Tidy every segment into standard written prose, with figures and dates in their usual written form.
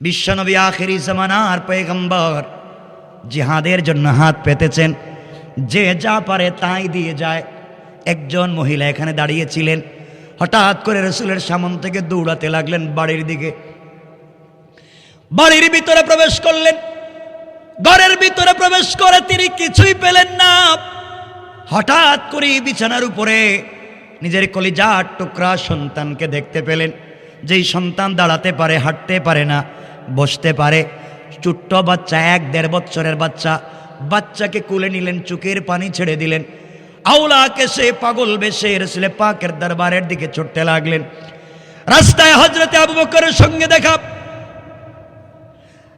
বিশ্বনবী আখেরি জামানার পয়গম্বর জিহাদের জন্য হাত পেতেছেন, যে যা পারে তাই দিয়ে যায়। একজন মহিলা এখানে দাঁড়িয়েছিলেন, হঠাৎ করে রাসূলের সামনে থেকে দৌড়াতে লাগলেন বাড়ির দিকে। বাড়ির ভিতরে প্রবেশ করলেন, ঘরের ভিতরে প্রবেশ করে তিনি কিছুই পেলেন না। হঠাৎ করে বিছানার উপরে নিজের কলিজার টুকরা সন্তানকে দেখতে পেলেন, যেই সন্তান দাঁড়াতে পারে, হাঁটতে পারে না, বসতে পারে। ছোট্ট বাচ্চা, 1-1.5 বছরের বাচ্চা। বাচ্চাকে কুলে নিলেন, চোখের পানি ছেড়ে দিলেন। আওলাকে সে পাগল বেশে রাসূল পাকের দরবারের দিকে ছুটতে লাগলেন। রাস্তায় হযরতে আবু বকরের সঙ্গে দেখা।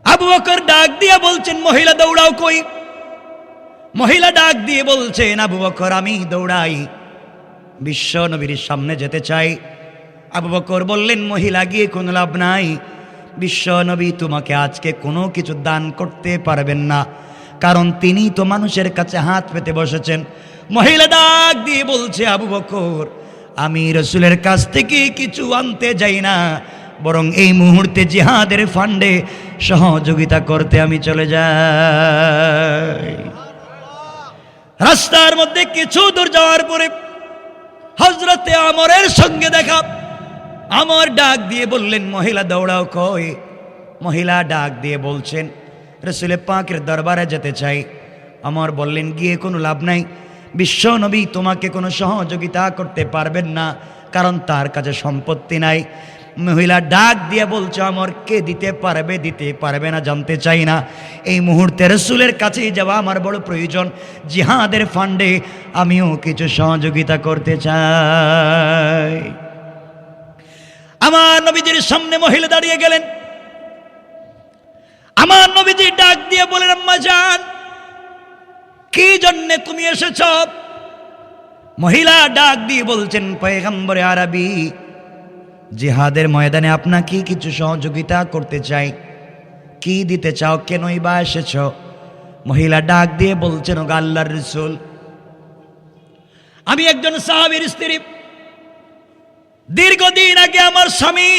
আবু বকর ডাক দিয়ে বলছেন, মহিলা দৌড়াও কই? মহিলা ডাক দিয়ে বলছেন, আবু বকর আমি দৌড়াই, বিশ্ব নবীর সামনে যেতে চাই। আবু বকর বললেন, মহিলা গিয়ে কোনো লাভ নাই, বিশ্ব নবী তোমাকে আজকে কোনো কিছু দান করতে পারবেন না, কারণ তিনি তো মানুষের কাছে হাত পেতে বসেছেন। মহিলা ডাক দিয়ে বলছে, আবু বকর আমি রাসূলের কাছ থেকে কিছু আনতে যাই না, বরং এই মুহূর্তে জিহাদের ফান্ডে সহযোগিতা করতে আমি চলে যাই। রাস্তার মধ্যে কিছু দূর যাওয়ার পরে হযরতে আমরের সঙ্গে দেখা। আমর ডাক দিয়ে বললেন, মহিলা দৌড়াও কই? মহিলা ডাক দিয়ে বলছেন, রাসূল পাকের দরবারে যেতে চাই। আমর বললেন, গিয়ে কোনো লাভ নাই, বিশ্ব নবী তোমাকে কোনো সহযোগিতা করতে পারবেন না, কারণ তার কাছে সম্পত্তি নাই। মহিলা ডাক দিয়ে বলছে, আমর কে দিতে পারবে, দিতে পারবে না জানতে চাই না, এই মুহূর্তে রাসূলের কাছেই যাওয়া আমার বড় প্রয়োজন। জিহাদের ফান্ডে আমিও কিছু সহযোগিতা করতে চাই। আমার নবীজির সামনে মহিলা দাঁড়িয়ে গেলেন। আমার নবীজি ডাক দিয়ে বলেন, আম্মা জান কি জন্য তুমি এসেছ? মহিলা ডাক দিয়ে বলছেন, পয়গম্বরে আরবি জিহাদের ময়দানে আপনাকে কিছু সহযোগিতা করতে চাই। কি দিতে চাও, কেনই বা এসেছ? মহিলা ডাক দিয়ে বলছেন, ও আল্লাহর রাসূল আমি একজন সাহাবীর স্ত্রী। দীর্ঘদিন আগে আমার স্বামী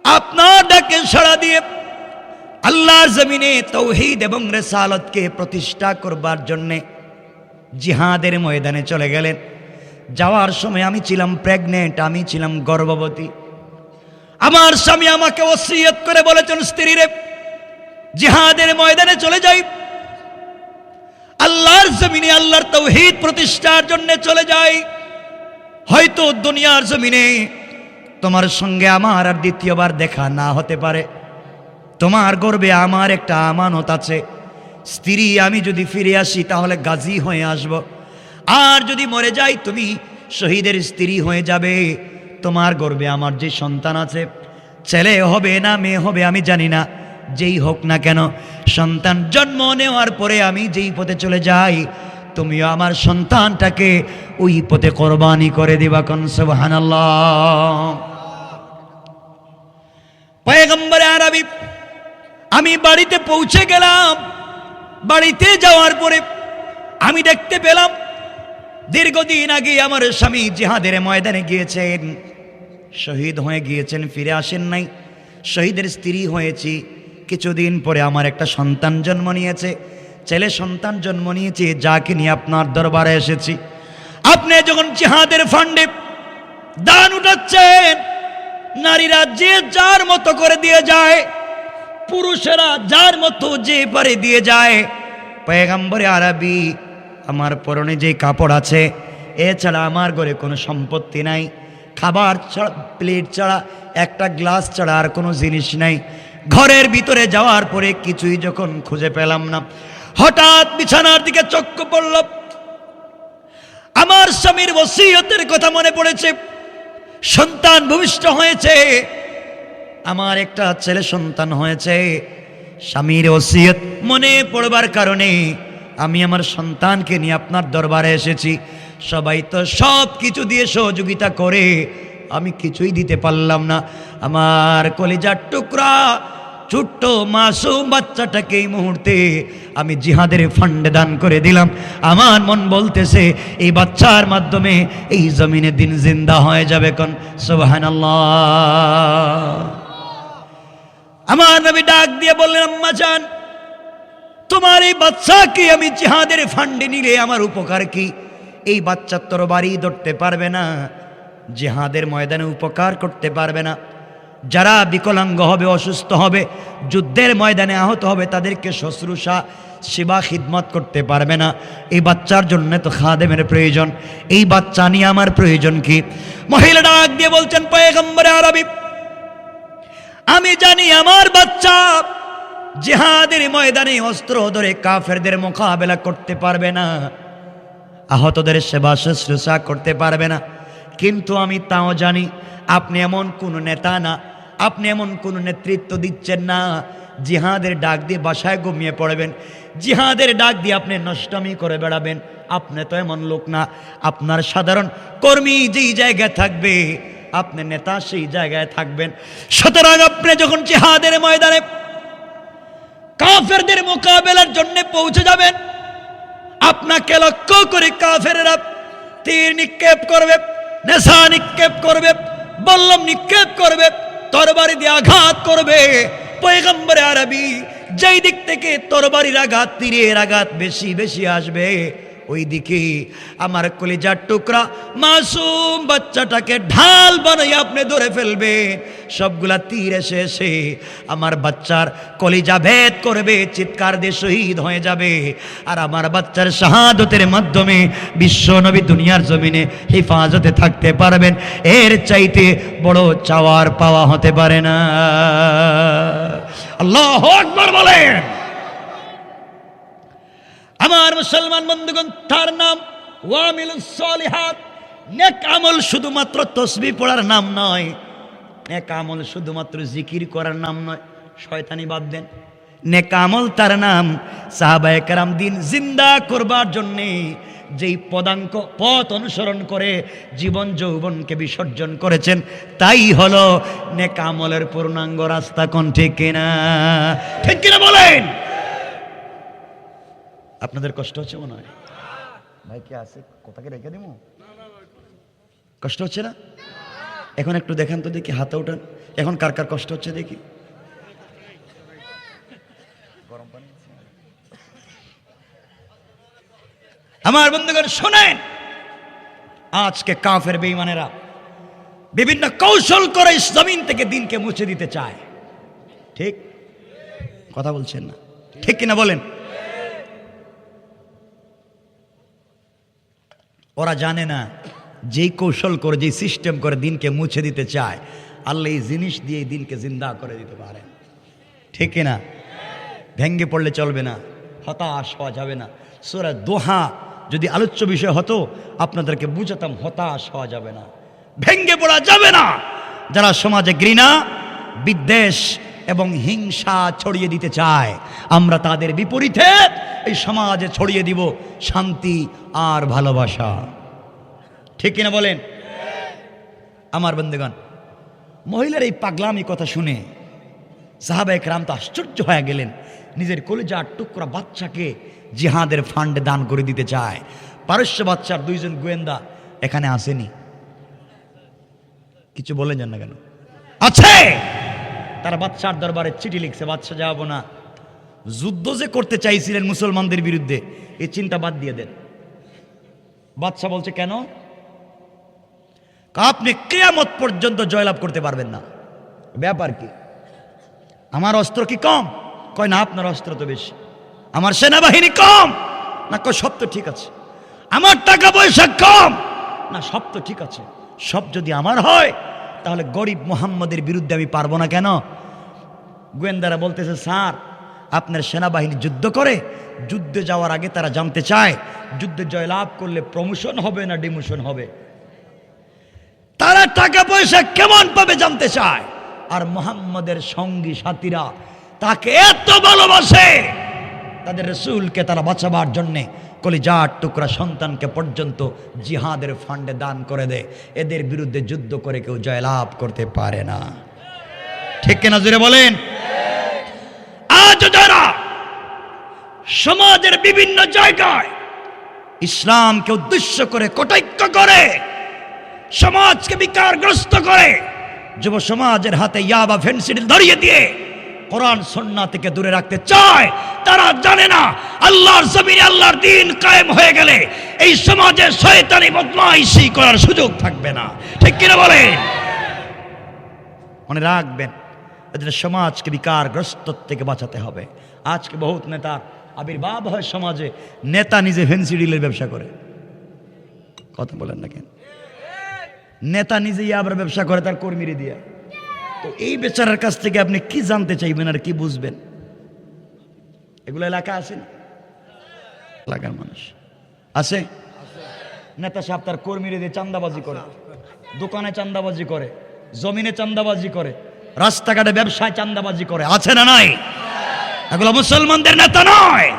আপনার ডাকে সাড়া দিয়ে আল্লাহর জমিনে তাওহীদ এবং রিসালাতকে প্রতিষ্ঠা করবার জন্যে জিহাদের ময়দানে চলে গেলেন। যাওয়ার সময় আমি ছিলাম প্রেগনেন্ট, আমি ছিলাম গর্ভবতী। আমার স্বামী আমাকে ওসিয়ত করে বলেছেন, স্ত্রীরে জিহাদের ময়দানে চলে যাই, আল্লাহর জমিনে আল্লাহর তাওহীদ প্রতিষ্ঠার জন্য চলে যাই। হয়তো দুনিয়ার জমিনে তোমার সঙ্গে আমার আর দ্বিতীয়বার দেখা না হতে পারে, তোমার গর্ভে আমার একটা আমানত আছে। স্ত্রী আমি যদি ফিরে আসি তাহলে গাজী হয়ে আসব, আর যদি মরে যাই তুমি শহীদের স্ত্রী হয়ে যাবে। তোমার গর্ভে আমার যে সন্তান আছে, ছেলে হবে না মেয়ে হবে আমি জানি না, যেই হোক না কেন, সন্তান জন্ম নেওয়ার পরে আমি যেই পথে চলে যাই, তুমিও আমার সন্তানটাকে ওই পথে কোরবানি করে দিবা। কোন সুবহানাল্লাহ। পয়গম্বরে আরবি আমি বাড়িতে পৌঁছে গেলাম। বাড়িতে যাওয়ার পরে আমি দেখতে পেলাম দীর্ঘদিন আগে আমার স্বামী জিহাদের ময়দানে গিয়েছেন, শহীদ হয়ে গিয়েছেন, ফিরে আসেন নাই। শহীদের স্ত্রী হয়েছি, কিছুদিন পরে আমার একটা সন্তান জন্ম নিয়েছে, ছেলে সন্তান জন্ম নিয়েছে, যাকে নিয়ে আপনার দরবারে এসেছি। আপনি যখন জিহাদের ফান্ডে দান উঠাচ্ছেন, নারীরা যে যার মতো করে দিয়ে যায়, পুরুষেরা যার মতো যে পারে দিয়ে যায়। পয়গম্বরে আরবি আমার পরনে যে কাপড় আছে, এছাড়া আমার ঘরে কোনো সম্পত্তি নাই, খাবার ছাড়া, প্লেট ছাড়া, একটা গ্লাস ছাড়া আর কোনো জিনিস নাই। ঘরের ভিতরে যাওয়ার পরে কিছুই যখন খুঁজে পেলাম না, হঠাৎ বিছানার দিকে চক্ষু পড়ল। আমার স্বামীর ওসিয়তের কথা মনে পড়েছে। সন্তান ভূমিষ্ঠ হয়েছে, আমার একটা ছেলে সন্তান হয়েছে। স্বামীর ওসিয়ত মনে পড়বার কারণে আমি আমার সন্তানকে নিয়ে আপনার দরবারে এসেছি। সবাই তো সব কিছু দিয়ে সহযোগিতা করে, আমি কিছুই দিতে পারলাম না। আমার কলিজার টুকরা ছোট্ট মাসুম বাচ্চাটাকে এই মুহূর্তে আমি জিহাদের ফান্ডে দান করে দিলাম। আমার মন বলতেছে এই বাচ্চার মাধ্যমে এই জমিনে দিন জিন্দা হয়ে যাবে। কোন সুবহানাল্লাহ। আমার নবী ডাক দিয়ে বললেন, আম্মা জান, তোমার এই বাচ্চাকে আমি জিহাদের ফান্ডে নিলে আমার উপকার কি? এই বাচ্চা তরবারি ধরতে পারবে না, জিহাদের ময়দানে উপকার করতে পারবে না। যারা বিকলাঙ্গ হবে, অসুস্থ হবে, যুদ্ধের ময়দানে আহত হবে, তাদেরকে শুশ্রূষা সেবা খিদমত করতে পারবে না। এই বাচ্চার জন্য তো খাদেমের প্রয়োজন। এই বাচ্চা নিয়ে আমার প্রয়োজন কি? মহিলা ডাক দিয়ে বলছেন, পয়গম্বরে আরবি, আমি জানি আমার বাচ্চা জিহাদের ময়দানে অস্ত্র ধরে কাফেরদের মোকাবেলা করতে পারবে না, আহতদের সেবা শুশ্রূষা করতে পারবে না। কিন্তু আমি তাও জানি আপনি এমন কোন নেতা না, আপনি এমন কোন নেতৃত্ব দিচ্ছেন না জিহাদের ডাক দিয়ে বাসায় ঘুমিয়ে পড়বেন, জিহাদের ডাক দিয়ে আপনি নষ্টামি করে বেড়াবেন। আপনি তো এমন লোক না। আপনার সাধারণ কর্মী যেই জায়গায় থাকবে, আপনি নেতা সেই জায়গায় থাকবেন। সুতরাং আপনি যখন জিহাদের ময়দানে কাফেরদের মোকাবেলার জন্য পৌঁছে যাবেন, আপনাকে লক্ষ্য করে কাফেররা তীর নিক্ষেপ করবে, নেশা নিক্ষেপ করবে, বল্লম নিক্ষেপ করবে, তরবারি দিয়ে আঘাত করবে। পয়গম্বরে আরবি, যেই দিক থেকে তরবারির আঘাত, তীরের আঘাত বেশি বেশি আসবে, ওই দিকে আমার কলিজার টুকরা মাসুম বাচ্চাটাকে ঢাল বানাই আপনি ধরে ফেলবে। সবগুলা তীর এসে এসে আমার বাচ্চার কলিজা ভেদ করবে, চিৎকার দিয়ে শহীদ হয়ে যাবে। আর আমার বাচ্চার শাহাদতের মাধ্যমে বিশ্ব নবী দুনিয়ার জমিনে হেফাজতে থাকতে পারবেন। এর চাইতে বড় চাওয়ার পাওয়া হতে পারে না। আল্লাহু আকবার বলেন। আমার মুসলমান বন্ধুগণ, তার নাম ওয়ামিলুস সালিহাত। নেক আমল শুধুমাত্র তসবিহ পড়ার নাম নয়, নেক আমল শুধুমাত্র জিকির করার নাম নয়। শয়তানি বাদ দেন, নেক আমল তার নাম। সাহাবায়ে কেরাম দিন জিন্দা করবার জন্যে যেই পথ অনুসরণ করে জীবন যৌবনকে বিসর্জন করেছেন, তাই হলো নেক আমলের পূর্ণাঙ্গ রাস্তা। কোন ঠিক কিনা? ঠিক কিনা বলেন? আপনাদের কষ্ট হচ্ছে মনে হয়? ভাই কে আছে? কোথাকে রেখে দিব? কষ্ট হচ্ছে না? এখন একটু দেখেন তো দেখি, হাতে উঠান। এখন কার কার কষ্ট হচ্ছে দেখি। গরম পানি। আমার বন্ধুগণ শোনেন, আজকে কাফের বেঈমানেরা বিভিন্ন কৌশল করে জমিন থেকে দিনকে মুছে দিতে চায়। ঠিক কথা বলছেন না? ঠিক কিনা বলেন? ওরা জানে না যেই কৌশল করে, যেই সিস্টেম করে দিনকে মুছে দিতে চায়, আল্লাহ এই জিনিস দিয়ে এই দিনকে জিন্দা করে দিতে পারে। ঠিক কিনা? ভেঙ্গে পড়লে চলবে না, হতাশ হওয়া যাবে না। সূরা দোহা যদি আলোচ্য বিষয় হতো, আপনাদেরকে বুঝাতাম হতাশ হওয়া যাবে না, ভেঙ্গে পড়া যাবে না। যারা সমাজে ঘৃণা, বিদ্বেষ এবং হিংসা ছড়িয়ে দিতে চায়, আমরা তাদের বিপরীতে এই সমাজে ছড়িয়ে দিব শান্তি আর ভালোবাসা। ঠিক কিনা বলেন? আমার বন্ধুগণ, মহিলার এই পাগলামি কথা শুনে সাহাবায়ে কেরাম তো আশ্চর্য হয়ে গেলেন। নিজের কলিজার টুকরা বাচ্চাকে জিহাদের ফান্ডে দান করে দিতে চায়। পারস্য বাচ্চার দুইজন গোয়েন্দা এখানে আসেনি? কিছু বলেন না কেন? আছে। তারা বাদশার দরবারে চিঠি লিখছে, বাদশা যাব না, যুদ্ধ যে করতে চাইছিলেন মুসলমানদের বিরুদ্ধে, এই চিন্তা বাদ দিয়ে দেন। বাদশা বলছে কেন? আপনি কিয়ামত পর্যন্ত জয়লাভ করতে পারবেন না। ব্যাপার কি? আমার অস্ত্র কি কম? কয় না, আপনার অস্ত্র তো বেশি। আমার সেনাবাহিনী কম? না, কয় সব তো ঠিক আছে। আমার টাকা পয়সা কম? না, সব তো ঠিক আছে। সব যদি আমার হয়, তাহলে গরিব মুহাম্মদের বিরুদ্ধে আমি পারবো না কেন? গোয়েন্দারা বলতেছে, স্যার, আপনার সেনাবাহিনী যুদ্ধ করে, যুদ্ধে যাওয়ার আগে তারা জানতে চায় যুদ্ধে জয়লাভ করলে প্রমোশন হবে না ডিমোশন হবে। তারা টাকা পয়সা কেমন পাবে জানতে চায়। আর মুহাম্মদের সঙ্গী সাথীরা তাকে এত ভালোবাসে, তাদের রাসূলকে তারা বাঁচাবার জন্যে কলিজার টুকরা সন্তানকে পর্যন্ত জিহাদের ফান্ডে দান করে দেয়। এদের বিরুদ্ধে যুদ্ধ করে কেউ জয়লাভ করতে পারে না। ঠিক কিনা জোরে বলেন? আজ যারা সমাজের বিভিন্ন জায়গায় ইসলামকে উদ্দেশ্য করে কটাক্ষ করে, সমাজকে বিকারগ্রস্ত করে, যুব সমাজের হাতে ইয়াবা ফেন্সিডিল ধরিয়ে দিয়ে কোরআন সুন্নাহ থেকে দূরে রাখতে চায়, তারা জানে না আল্লাহর জমিনে আল্লাহর দ্বীন কায়েম হয়ে গেলে এই সমাজে শয়তানি বদমাইশি করার সুযোগ থাকবে না। ঠিক কিনা বলেন? মনে রাখবেন, এদের সমাজকে বিকারগ্রস্ত থেকে বাঁচাতে হবে। আজকে বহুত নেতার আবির্ভাব হয় সমাজে, নেতা নিজে ফেন্সি ডিলের ব্যবসা করে। কথা বলেন না কেন? নেতা নিজেই আবার ব্যবসা করে তার কর্মীরে দিয়ে। তো এই বেচারার কাছ থেকে আপনি কি জানতে চাইবেন আর কি বুঝবেন? এগুলো এলাকা আছে না? এলাকার মানুষ আছে। নেতা সাহেব তার কর্মীরে দিয়ে চান্দাবাজি করে, দোকানে চান্দাবাজি করে, জমিনে চান্দাবাজি করে, রাস্তাঘাটে ব্যবসায় চান্দাবাজি করে, আছে না নাই? এগুলো মুসলমানদের নেতা নয়,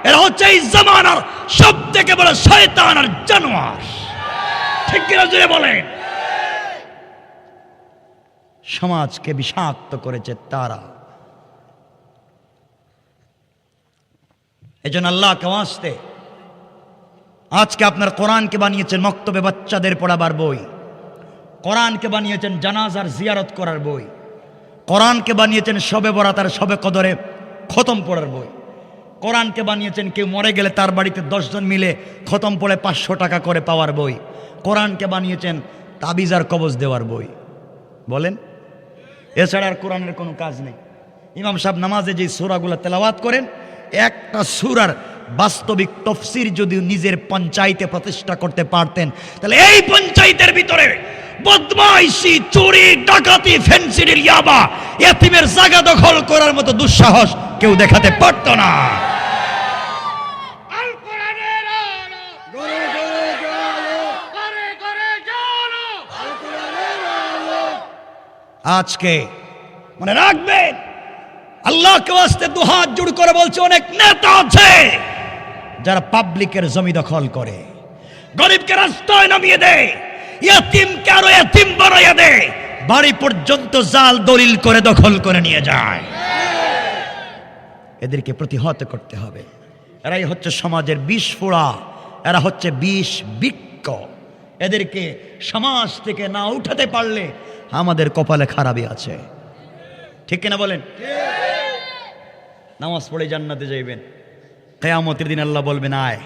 এরা হচ্ছে এই জামানার সব থেকে বড় শয়তান আর জানোয়ার। ঠিক কিনা জোরে বলেন? সমাজকে বিষাক্ত করেছে তারা। এজন্য আল্লাহকে ওয়াস্তে আজকে আপনার কোরআনকে বানিয়েছেন মক্তবে বাচ্চাদের পড়াবার বই, কোরআনকে বানিয়েছেন জানাজার জিয়ারত করার বই, কোরআনকে বানিয়েছেন শবে বরাত আর শবে কদরে খতম পড়ার বই, কোরআনকে বানিয়েছেন কেউ মরে গেলে তার বাড়িতে 10 জন মিলে খতম পড়ে 500 টাকা করে পাওয়ার বই, কোরআনকে বানিয়েছেন তাবিজ আর কবজ দেওয়ার বই। বলেন, এছাড়া আর কোরআনের কোনো কাজ নেই। ইমাম সাহেব নামাজে যে সূরাগুলো তেলাওয়াত করেন, একটা সূরার বাস্তবিক তফসির যদি নিজের পঞ্চায়েতে প্রতিষ্ঠা করতে পারতেন, তাহলে এই পঞ্চায়েতের ভিতরে বদমাইশি, চুরি, ডাকাতি, ফেন্সিডিল, ইয়াবা, এতিমের জায়গা দখল করার মতো দুঃসাহস কেউ দেখাতে পারত না। আজকে মনে রাখবেন, আল্লাহকে ওয়াস্তে দুহাত জোড় করে বলছে, অনেক নেতা আছে যারা পাবলিকের জমি দখল করে, গরিবকে রাস্তায় নামিয়ে দেয়, ইয়তিমকে আরো ইয়তিম বানাইয়া দেয়, বাড়ি পর্যন্ত জাল দলিল করে দখল করে নিয়ে যায়। এদেরকে প্রতিহত করতে হবে। এরাই হচ্ছে সমাজের বিষ ফোড়া, এরা হচ্ছে বিষ বৃক্ষ। এদেরকে সমাজ থেকে না উঠাতে পারলে আমাদের কপালে খারাপই আছে। ঠিক কিনা বলেন? নামাজ পড়ে জান্নাতে যাইবেন, কিয়ামতের দিন আল্লাহ বলবেন, আয়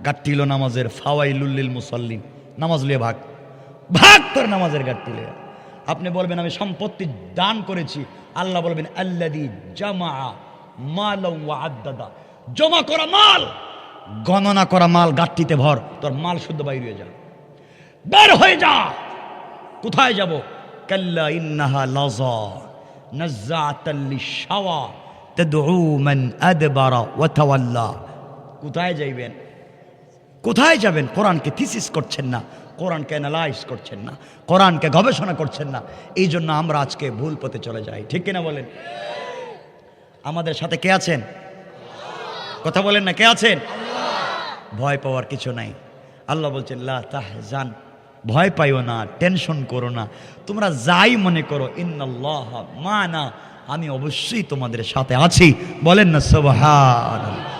গাট্টিল নামাজের ফাওয়াইলুল লিল মুসাল্লিন, নামাজ লিয়ে ভাগ ভাগ তোর নামাজের গাট্টি লিয়ে। আপনি বলবেন আমি সম্পত্তি দান করেছি, আল্লাহ বলবেন আল্লাযী জামা মালাও ওয়া আদ্দাদা, জমা করা মাল, গণনা করা মাল গাট্টিতে ভর, তোর মাল শুদ্ধ বাইরে হয়ে যা, বের হয়ে যা। কোথায় যাব? কাল্লা ইন্নাহা লাযা নাযাআতাল লিশাওয়া তাদউ মান আদবারা ওয়া তাওয়াল্লা। কোথায় যাইবেন? কোথায় যাবেন? কোরআনকে থিসিস করছেন না, কোরআনকে অ্যানালাইজ করছেন না, কোরআনকে গবেষণা করছেন না। এই জন্য আমরা আজকে ভুল পথে চলে যাই। ঠিক কিনা বলেন? আমাদের সাথে কে আছেন? কথা বলেন না, কে আছেন? ভয় পাওয়ার কিছু নাই। আল্লাহ বলছেন লা তাহজান, ভয় পাইও না, টেনশন করো না, তোমরা যাই মনে করো, ইন্নাল্লাহ মানা, আমি অবশ্যই তোমাদের সাথে আছি। বলেন না সুবহানাল্লাহ।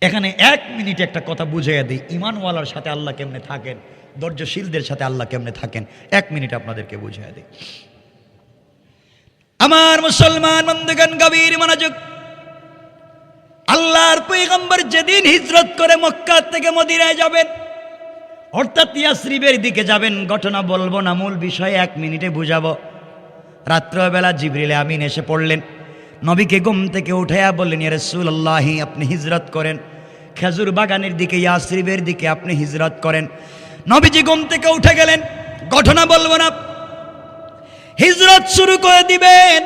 এখানে 1 মিনিটে একটা কথা বুঝিয়ে দিই, ঈমানওয়ালার সাথে আল্লাহ কেমনে থাকেন, ধৈর্যশীলদের সাথে আল্লাহ কেমনে থাকেন। 1 মিনিট আপনাদেরকে বুঝিয়ে দিই। আমার মুসলমান বন্ধুগণ, গভীর মনোযোগ। আল্লাহর পয়গম্বর যেদিন হিজরত করে মক্কা থেকে মদিনায় যাবেন, অর্থাৎ ইয়াসরিবের দিকে যাবেন, ঘটনা বলবো না, মূল বিষয় 1 মিনিটে বুঝাবো। রাত্রবেলা জিবরিল আমিন এসে পড়লেন, নবীকে ঘুম থেকে উঠাইয়া বললেন, ইয়া রাসূলুল্লাহ, আপনি হিজরত করেন খেজুর বাগানের দিকে, ইয়াসরিবের দিকে আপনি হিজরত করেন। নবীজি ঘুম থেকে উঠে গেলেন, ঘটনা বলবো না, হিজরত শুরু করে দিবেন।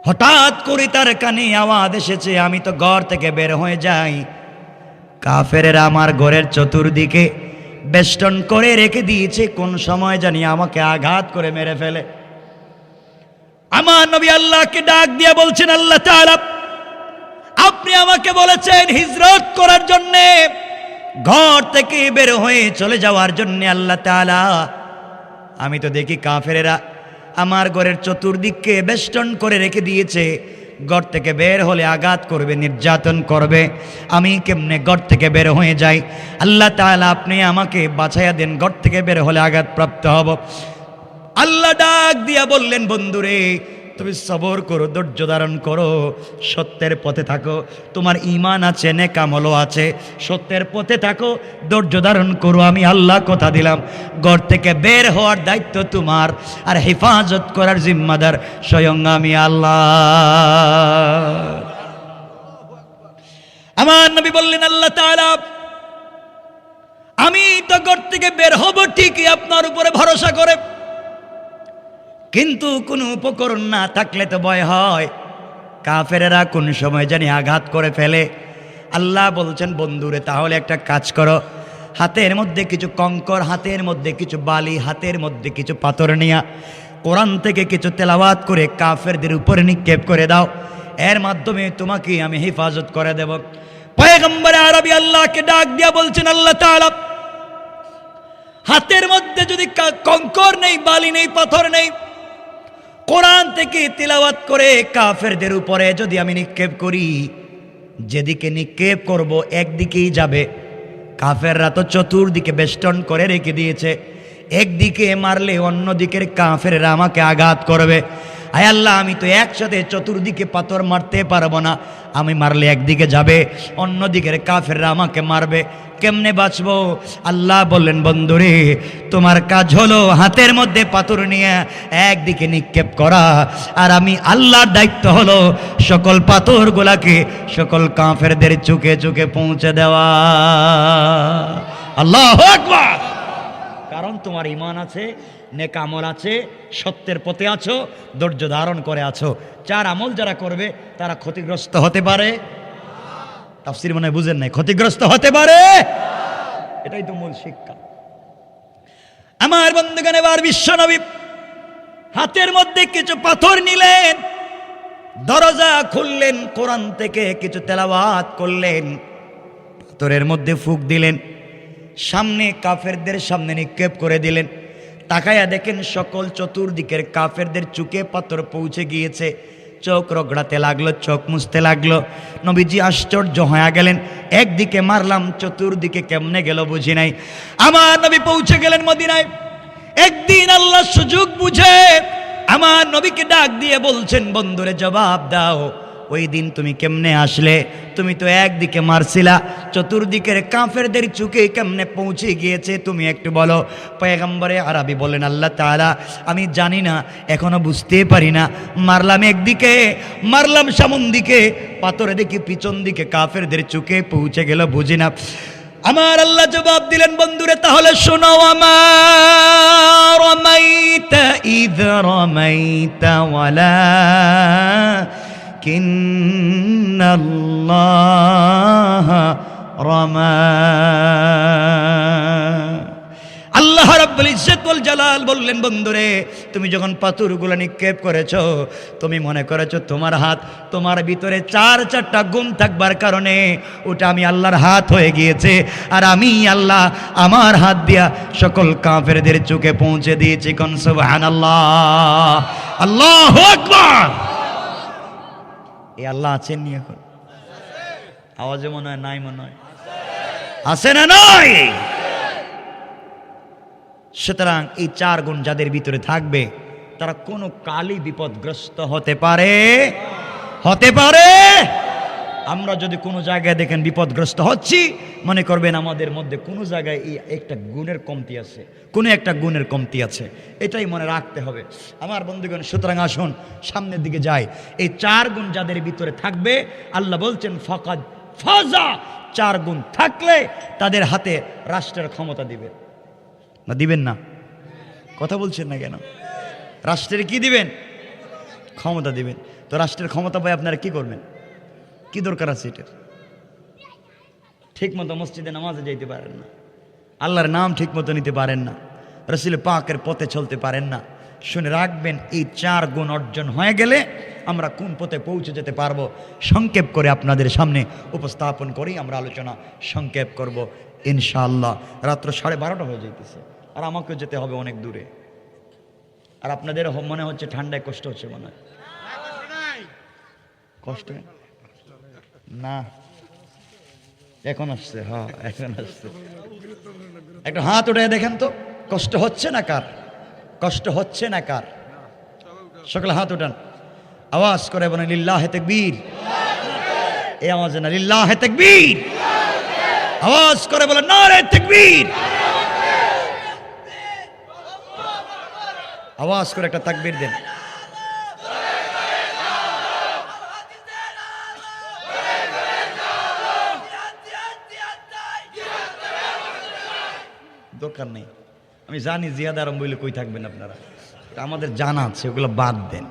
হঠাৎ করে তার কানে আওয়াজ এসেছে, আমি তো ঘর থেকে বের হয়ে যাই, কাফেরেরা আমার ঘরের চতুর্দিকে বেষ্টন করে রেখে দিয়েছে, কোন সময় জানি আমাকে আঘাত করে মেরে ফেলে। আমার নবী আল্লাহকে ডাক দিয়ে বলছেন, আল্লাহ তাআলা, আপনি আমাকে বলেছেন হিজরত করার জন্য, ঘর থেকে বের হয়ে চলে যাওয়ার জন্য। আল্লাহ তাআলা, আমি তো দেখি কাফেরেরা আমার ঘরের চতুর্দিককে বেষ্টন করে রেখে দিয়েছে, ঘর থেকে বের হলে আঘাত করবে, নির্যাতন করবে, আমি কেমনে ঘর থেকে বের হয়ে যাই? আল্লাহ তাআলা, আপনি আমাকে বাঁচাইয়া দেন, ঘর থেকে বের হলে আঘাত প্রাপ্ত হব। আল্লাহ ডাক দিয়া বললেন, বন্ধুরে তুমি সবর করো, ধৈর্য ধারণ করো, সত্যের পথে থাকো, তোমার ঈমান আছে, নেক আমলও আছে, সত্যের পথে থাকো, ধৈর্য ধারণ করো। আমি আল্লাহ কথা দিলাম, ঘর থেকে বের হওয়ার দায়িত্ব তোমার, আর হেফাজত করার জিম্মাদার স্বয়ং আমি আল্লাহ। আমার নবী বললেন, আল্লাহ তাআলা, আমি তো ঘর থেকে বের হব ঠিকই আপনার উপরে ভরসা করে, কিন্তু কোনো উপকরণ না থাকলে তো ভয় হয়, কাফেরেরা কোন সময় জানি আঘাত করে ফেলে। আল্লাহ বলছেন, বন্ধুরে তাহলে একটা কাজ করো, হাতের মধ্যে কিছু কঙ্কর, হাতের মধ্যে কিছু বালি, হাতের মধ্যে কিছু পাথর নিয়া কোরআন থেকে কিছু তেলাওয়াত করে কাফেরদের উপরে নিক্ষেপ করে দাও, এর মাধ্যমে তোমাকে আমি হেফাজত করে দেব। পয়গম্বর আরবি আল্লাহকে ডাক দিয়া বলছেন, আল্লাহ তাআলা, হাতের মধ্যে যদি কঙ্কর নেই, বালি নেই, পাথর নেই, কোরআন থেকে তিলাওয়াত করে কাফেরদের উপরে যদি আমি নিক্ষেপ করি, যেদিকে নিক্ষেপ করব একদিকেই যাবে। কাফেররা তো চতুর্দিকে বেষ্টন করে রেখে দিয়েছে, একদিকে মারলে অন্য দিকের কাফেররা আমাকে আঘাত করবে। আয় আল্লাহ, আমি তো একসাথে চতুর্দিকে পাথর মারতে পারবো না, আমি মারলে একদিকে যাবে, অন্য দিকের কাফেররা আমাকে মারবে, কেমনে বাঁচবো? আল্লাহ বললেন, বন্ধুরে তোমার কাজ হলো হাতের মধ্যে পাথর নিয়ে একদিকে নিক্ষেপ করা, আর আমি আল্লাহর দায়িত্ব হলো সকল পাথরগুলাকে সকল কাফেরদের চোখে চোখে পৌঁছে দেওয়া। আল্লাহু আকবার। কারণ তোমার ঈমান আছে, নেক আমল আছে, সত্যের পথে আছো, ধৈর্য ধারণ করে আছো। চার আমল যারা করবে তারা ক্ষতিগ্রস্ত হতে পারে। তাফসীর মনে বুঝেন নাই, ক্ষতিগ্রস্ত হতে পারে, এটাই তো মূল শিক্ষা। আমার বন্ধুগণ, এবার বিশ্বনবী হাতের মধ্যে কিছু পাথর নিলেন, দরজা খুললেন, কোরআন থেকে কিছু তেলাওয়াত করলেন, পাথরের মধ্যে ফুঁক দিলেন, সামনে কাফেরদের সামনে নিক্ষেপ করে দিলেন। তাকায়া দেখেন সকল চতুর্দিকের কাফেরদের চোখে পাথর পৌঁছে গিয়েছে, চোখ রগড়াতে লাগলো, চোখ মুছতে লাগলো। নবীজি আশ্চর্য হয়ে গেলেন, একদিকে মারলাম, চতুর্দিকে কেমনে গেল বুঝি নাই। আমার নবী পৌঁছে গেলেন মদিনায়। একদিন আল্লাহ সুযোগ বুঝে আমার নবীকে ডাক দিয়ে বলছেন, বন্ধুরে জবাব দাও, ওই দিন তুমি কেমনে আসলে? তুমি তো একদিকে মারছিলা, চতুর্দিকের কাফেরদের চোখে কেমনে পৌঁছে গিয়েছে তুমি একটু বলো। পয়গম্বরে আরবি বলেন, আল্লাহ তাআলা, আমি জানি না, এখনো বুঝতে পারি না, মারলাম একদিকে, মারলাম সামন দিকে, পাথরে দেখি পিছন দিকে কাফেরদের চোখে পৌঁছে গেল বুঝি না। আমার আল্লাহ জবাব দিলেন, বন্ধুরে তাহলে শোনো, আমার রামাইতা ইয রামাইতা ওয়ালাকিন্নাল্লাহ রামা। আল্লাহ রাব্বুল ইজ্জত ওয়াল জালাল বললেন, বন্ধুরে তুমি যখন পাথরগুলো নিক্ষেপ করেছো, তুমি মনে করেছো তোমার হাত, তোমার ভিতরে চারটা গুণ থাকবার কারণে ওটা আমি আল্লাহর হাত হয়ে গিয়েছে, আর আমি আল্লাহ আমার হাত দিয়া সকল কাফেরদের চোখে পৌঁছে দিয়েছি। কোন সুবহানাল্লাহ, আল্লাহু আকবার। এই আল্লাহ আছেন নি এখন? আওয়াজে মনে হয় নাই, মনে হয় আছে না নয়? সুতরাং এই চার গুণ যাদের ভিতরে থাকবে তারা কোনো কালই বিপদগ্রস্ত হতে পারে। আমরা যদি কোনো জায়গায় দেখেন বিপদগ্রস্ত হচ্ছি, মনে করবেন আমাদের মধ্যে কোনো জায়গায় এই একটা গুণের কমতি আছে, কোনো একটা গুণের কমতি আছে, এটাই মনে রাখতে হবে আমার বন্ধুগণ। সুতরাং আসুন সামনের দিকে যাই। এই চার গুণ যাদের ভিতরে থাকবে, আল্লাহ বলছেন ফাকাদ ফাজা, চার গুণ থাকলে তাদের হাতে রাষ্ট্রের ক্ষমতা দিবে না। দিবেন না? কথা বলছেন না কেন? রাষ্ট্রের কি দিবেন? ক্ষমতা দিবেন। তো রাষ্ট্রের ক্ষমতা পাই আপনারা কি করবেন? কি দরকার আছে এটার? ঠিক মতো মসজিদে নামাজে যাইতে পারেন না, আল্লাহর নাম ঠিক মতো নিতে পারেন না, রাসূল পাকের পথে চলতে পারেন না। শুনে রাখবেন, এই চার গুণ অর্জন হয়ে গেলে আমরা কোন পথে পৌঁছে যেতে পারবো, সংক্ষেপ করে আপনাদের সামনে উপস্থাপন করেই আমরা আলোচনা সংক্ষেপ করব ইনশাআল্লাহ। রাত্র 12:30 হয়ে যাইতেছে, আর আমাকেও যেতে হবে অনেক দূরে, আর আপনাদের মনে হচ্ছে ঠান্ডায় কষ্ট হচ্ছে, মনে হয় কষ্ট না? এখন আসছে, হ্যাঁ এখন আসছে। একটা হাত উঠে দেখেন তো, কষ্ট হচ্ছে না কার? কষ্ট হচ্ছে না কার? সকলে হাত উঠান, আওয়াজ করে বলেন লিল্লাহে তাকবীর। এই আওয়াজে না, লিল্লাহে তাকবীর। আওয়াজ করে বলেন নারে তাকবীর। আওয়াজ করে একটা তাকবীর দেন। দরকার নেই, আমি জানি জিয়াদ আরম বইলে কই থাকবেন আপনারা, আমাদের জানা আছে, ওগুলো বাদ দেন।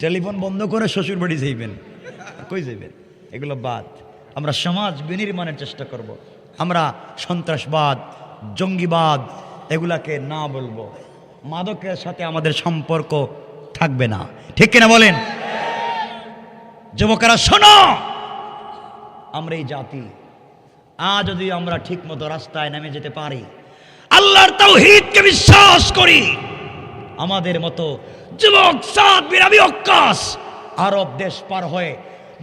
টেলিফোন বন্ধ করে শ্বশুর বাড়ি যাইবেন, কই যাইবেন, এগুলো বাদ। আমরা সমাজ বিনির্মাণের চেষ্টা করব। আমরা সন্ত্রাসবাদ, জঙ্গিবাদ এগুলাকে না বলবো। মাদকের সাথে আমাদের সম্পর্ক থাকবে না, ঠিক কিনা বলেন? যুবকেরা শোনো, আমরা এই জাতি আজ যদি আমরা ঠিক মতো রাস্তায় নেমে যেতে পারি, আল্লাহর তাওহীদকে বিশ্বাস করি, আমাদের মতো যুবক সাদ বিন আবি ওয়াক্কাস আরব দেশ পার হয়ে,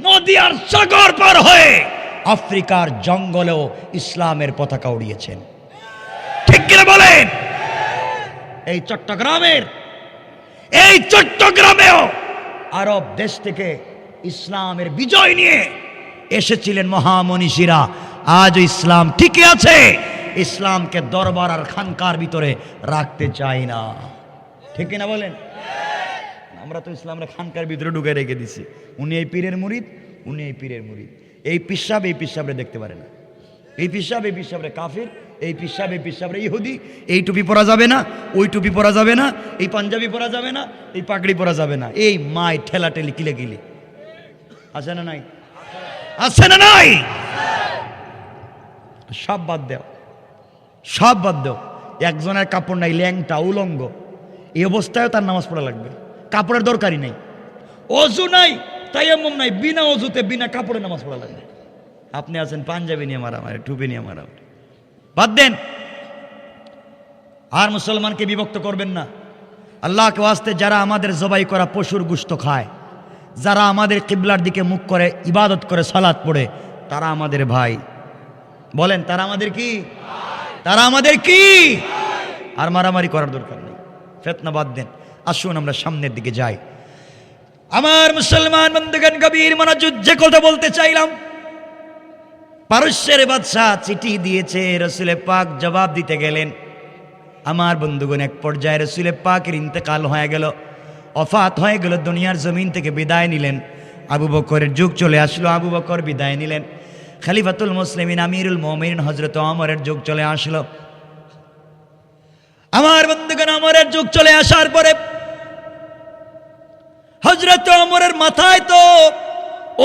নদী আর সাগর পার হয়ে আফ্রিকার জঙ্গলেও ইসলামের পতাকা উড়িয়েছেন, ঠিক কিনা বলেন? এই চট্টগ্রামেও আরব দেশ থেকে ইসলামের বিজয় নিয়ে এসেছিলেন মহামনীষীরা। আজও ইসলাম ঠিকই আছে। ইসলামকে দরবার আর খানকার ভিতরে রাখতে চাই না, ঠিক কিনা বলেন? আমরা তো ইসলামের খানকার ভিতরে ঢুকে রেখে দিছি। উনি এই পীরের মুরিদ, উনি এই পীরের মুরিদ। এই পিসাব এই পিসাবরে দেখতে পারে না, এই পিসাব এই পিসাবরে কাফির, এই পিসাব এই পিসাবরে ইহুদি। এই টুপি পরা যাবে না, ওই টুপি পরা যাবে না, এই পাঞ্জাবি পরা যাবে না, এই পাগড়ি পরা যাবে না। এই মাই ঠেলা ঠেলি কিলে গিলে আছে না নাই? আছে না নাই? সব বাদ দাও, সব বাদ দাও। একজনের কাপড় নাই, ল্যাংটা উলঙ্গ, এই অবস্থায় তার নামাজ পড়া লাগবে। কাপড়ের দরকারই নেই, অজু নাই, তায়াম্মুম নাই, বিনা অজুতে বিনা কাপড়ে নামাজ পড়া লাগবে। আপনি আছেন পাঞ্জাবি নিয়ে মারামারি, টুপি নিয়ে মারামারি, বাদ দেন। আর মুসলমানকে বিভক্ত করবেন না। আল্লাহকে ওয়াস্তে যারা আমাদের জবাই করা পশুর গোশত খায়, যারা আমাদের কিবলার দিকে মুখ করে ইবাদত করে সালাত পড়ে, তারা আমাদের ভাই। বলেন, তারা আমাদের কি? তারা আমাদের কি? আর মারামারি করার দরকার নেই, ফিতনা বাদ দেন। আসুন আমরা সামনের দিকে যাই। আমার মুসলমান বন্ধুগণ, কবির মনোযোগ যে কথা বলতে চাইলাম, পারস্যের বাদশা চিঠি দিয়েছে, রসুলে পাক জবাব দিতে গেলেন। আমার বন্ধুগণ, এক পর্যায়ে রসুলে পাকের ইন্তেকাল হয়ে গেল, ওফাত হয়ে গেল, দুনিয়ার জমিন থেকে বিদায় নিলেন। আবু বকরের যুগ চলে আসলো, আবু বকর বিদায় নিলেন। খলিফাতুল মুসলিমিন আমিরুল মুমিনিন হযরত ওমরের যুগ চলে আসলো। আমার বন্ধুগণ, ওমরের যুগ চলে আসার পরে হযরত ওমরের মাথায় তো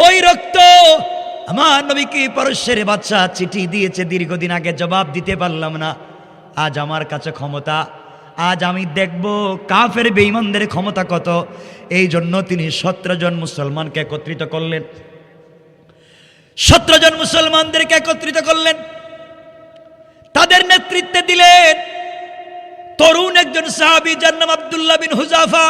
ওই রক্ত। আমার নবীকে পারস্যের বাদশা চিঠি দিয়েছে, দীর্ঘদিন আগে জবাব দিতে পারলাম না। আজ আমার কাছে ক্ষমতা, আজ আমি দেখব কাফের বেঈমানদের ক্ষমতা কত। এই জন্য তিনি 17 জন মুসলমানকে একত্রিত করলেন, 17 জন মুসলমানদেরকে একত্রিত করলেন। তাদের নেতৃত্বে দিলেন তরুণ একজন সাহাবী, যার নাম আব্দুল্লাহ বিন হুযাফা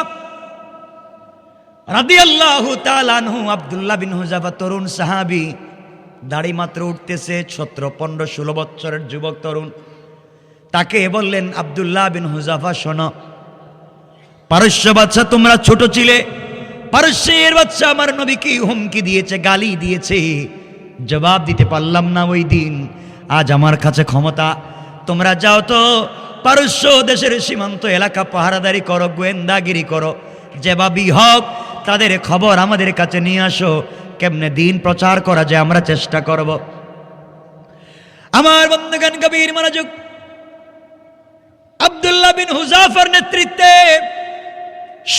রাদিয়াল্লাহু তাআলা আনহু। আব্দুল্লাহ বিন হুযাফা তরুণ সাহাবী, দাড়ি মাত্র উঠতেছে, 17, 15, 16 বছরের যুবক তরুণ। তাকে বললেন, আব্দুল্লাহ বিন হুযাফা শোনো, পারস্য বাদশা তোমরা ছোট ছিলে, পারস্যের বাদশা আমার নবীকে হুমকি দিয়েছে, গালি দিয়েছে, জবাব দিতে পারলাম না ওই দিন। আজ আমার কাছে ক্ষমতা, তোমরা যাও তো পারস্য দেশের সীমান্ত এলাকা পাহারাদারি করো, গোয়েন্দাগিরি করো, যেভাবেই হোক তাদের খবর আমাদের কাছে নিয়ে আসো, কেমনে দিন প্রচার করা যায় আমরা চেষ্টা করব। আমার বন্ধুগণ, গভীর মনোযোগ। আব্দুল্লাহ বিন হুযাফার নেতৃত্বে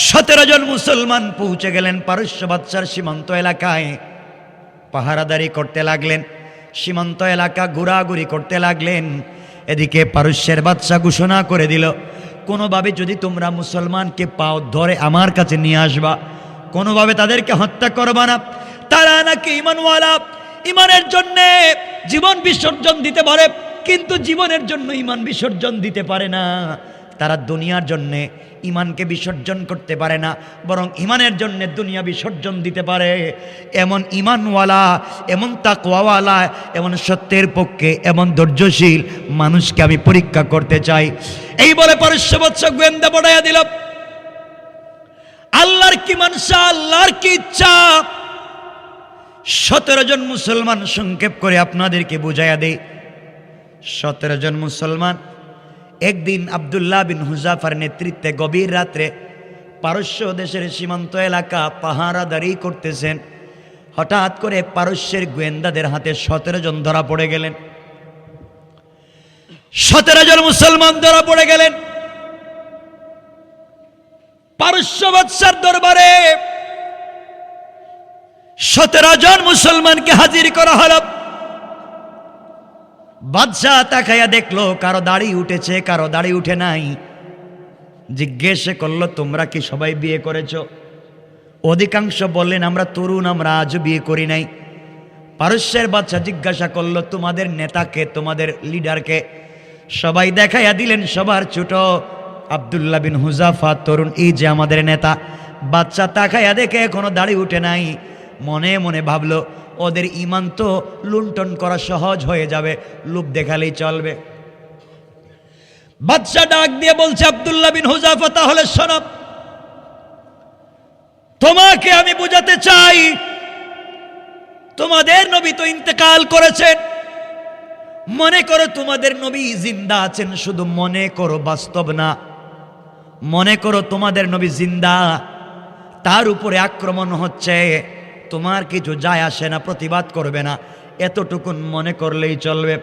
17 জন মুসলমান পৌঁছে গেলেন পারস্য বাদশার সীমান্ত এলাকায়, পাহারাদারি করতে লাগলেন, সীমান্ত এলাকা ঘোরাঘুরি করতে লাগলেন। এদিকে পারস্যের বাদশা ঘোষণা করে দিল, কোনোভাবে যদি তোমরা মুসলমানকে পাও ধরে আমার কাছে নিয়ে আসবা, কোনোভাবে তাদেরকে হত্যা করবা না। তারা নাকি ঈমানওয়ালা, ঈমানের জন্য জীবন বিসর্জন দিতে পারে, কিন্তু জীবনের জন্য ঈমান বিসর্জন দিতে পারে না। তারা দুনিয়ার জন্যে ইমানকে বিসর্জন করতে পারে না, বরং ইমানের জন্যে দুনিয়া বিসর্জন দিতে পারে। এমন ইমানওয়ালা, এমন তাকওয়াওয়ালা, এমন সত্যের পক্ষে, এমন ধৈর্যশীল মানুষকে আমি পরীক্ষা করতে চাই। এই বলে পারস্যবৎস গোয়েন্দা পড়াইয়া দিল। আল্লাহর কি মানসা, আল্লাহর কি ইচ্ছা। 17 জন মুসলমান, সংক্ষেপ করে আপনাদেরকে বুঝাইয়া দেই। 17 জন মুসলমান একদিন আব্দুল্লাহ বিন হুযাফার নেতৃত্বে গভীর রাত্রে পারস্য দেশের সীমান্ত এলাকা পাহারাদারি করতেছেন। হঠাৎ করে পারস্যের গোয়েন্দাদের হাতে 17 জন ধরা পড়ে গেলেন। 17 জন মুসলমান ধরা পড়ে গেলেন। পারস্য বাদশার দরবারে 17 জন মুসলমানকে হাজির করা হলো। বাদশাহ তাকাইয়া দেখলো কারো দাড়ি উঠেছে, কারো দাড়ি উঠে নাই। জিজ্ঞেস করলো, তোমরা কি সবাই বিয়ে করেছো? অধিকাংশ বললেন, আমরা তরুণ, আমরা আজও বিয়ে করি নাই। পারস্যের বাদশাহ জিজ্ঞাসা করলো, তোমাদের নেতাকে, তোমাদের লিডারকে? সবাই দেখাইয়া দিলেন সবার ছোট আব্দুল্লাহ বিন হুযাফা, তরুণ, এই যে আমাদের নেতা। বাদশাহ তাকাইয়া দেখে এখনো দাড়ি উঠে নাই। মনে মনে ভাবলো, ওদের ইমান তো লুণ্ঠন করা সহজ হয়ে যাবে, লোভ দেখালেই চলবে। বাদশাহ ডাক দিয়ে বলছে, আব্দুল্লাহ বিন হুযাফা, তাহলে শোনো, তোমাকে আমি বুঝাতে চাই, তোমাদের নবী তো ইন্তেকাল করেছেন। মনে করো তোমাদের নবী জিন্দা আছেন, শুধু মনে করো, বাস্তব না। মনে করো তোমাদের নবী জিন্দা, তার উপরে আক্রমণ হচ্ছে, তোমার কিছু যায় আসে না, প্রতিবাদ করবে না, এতটুকুন মনে করলেই চলবে।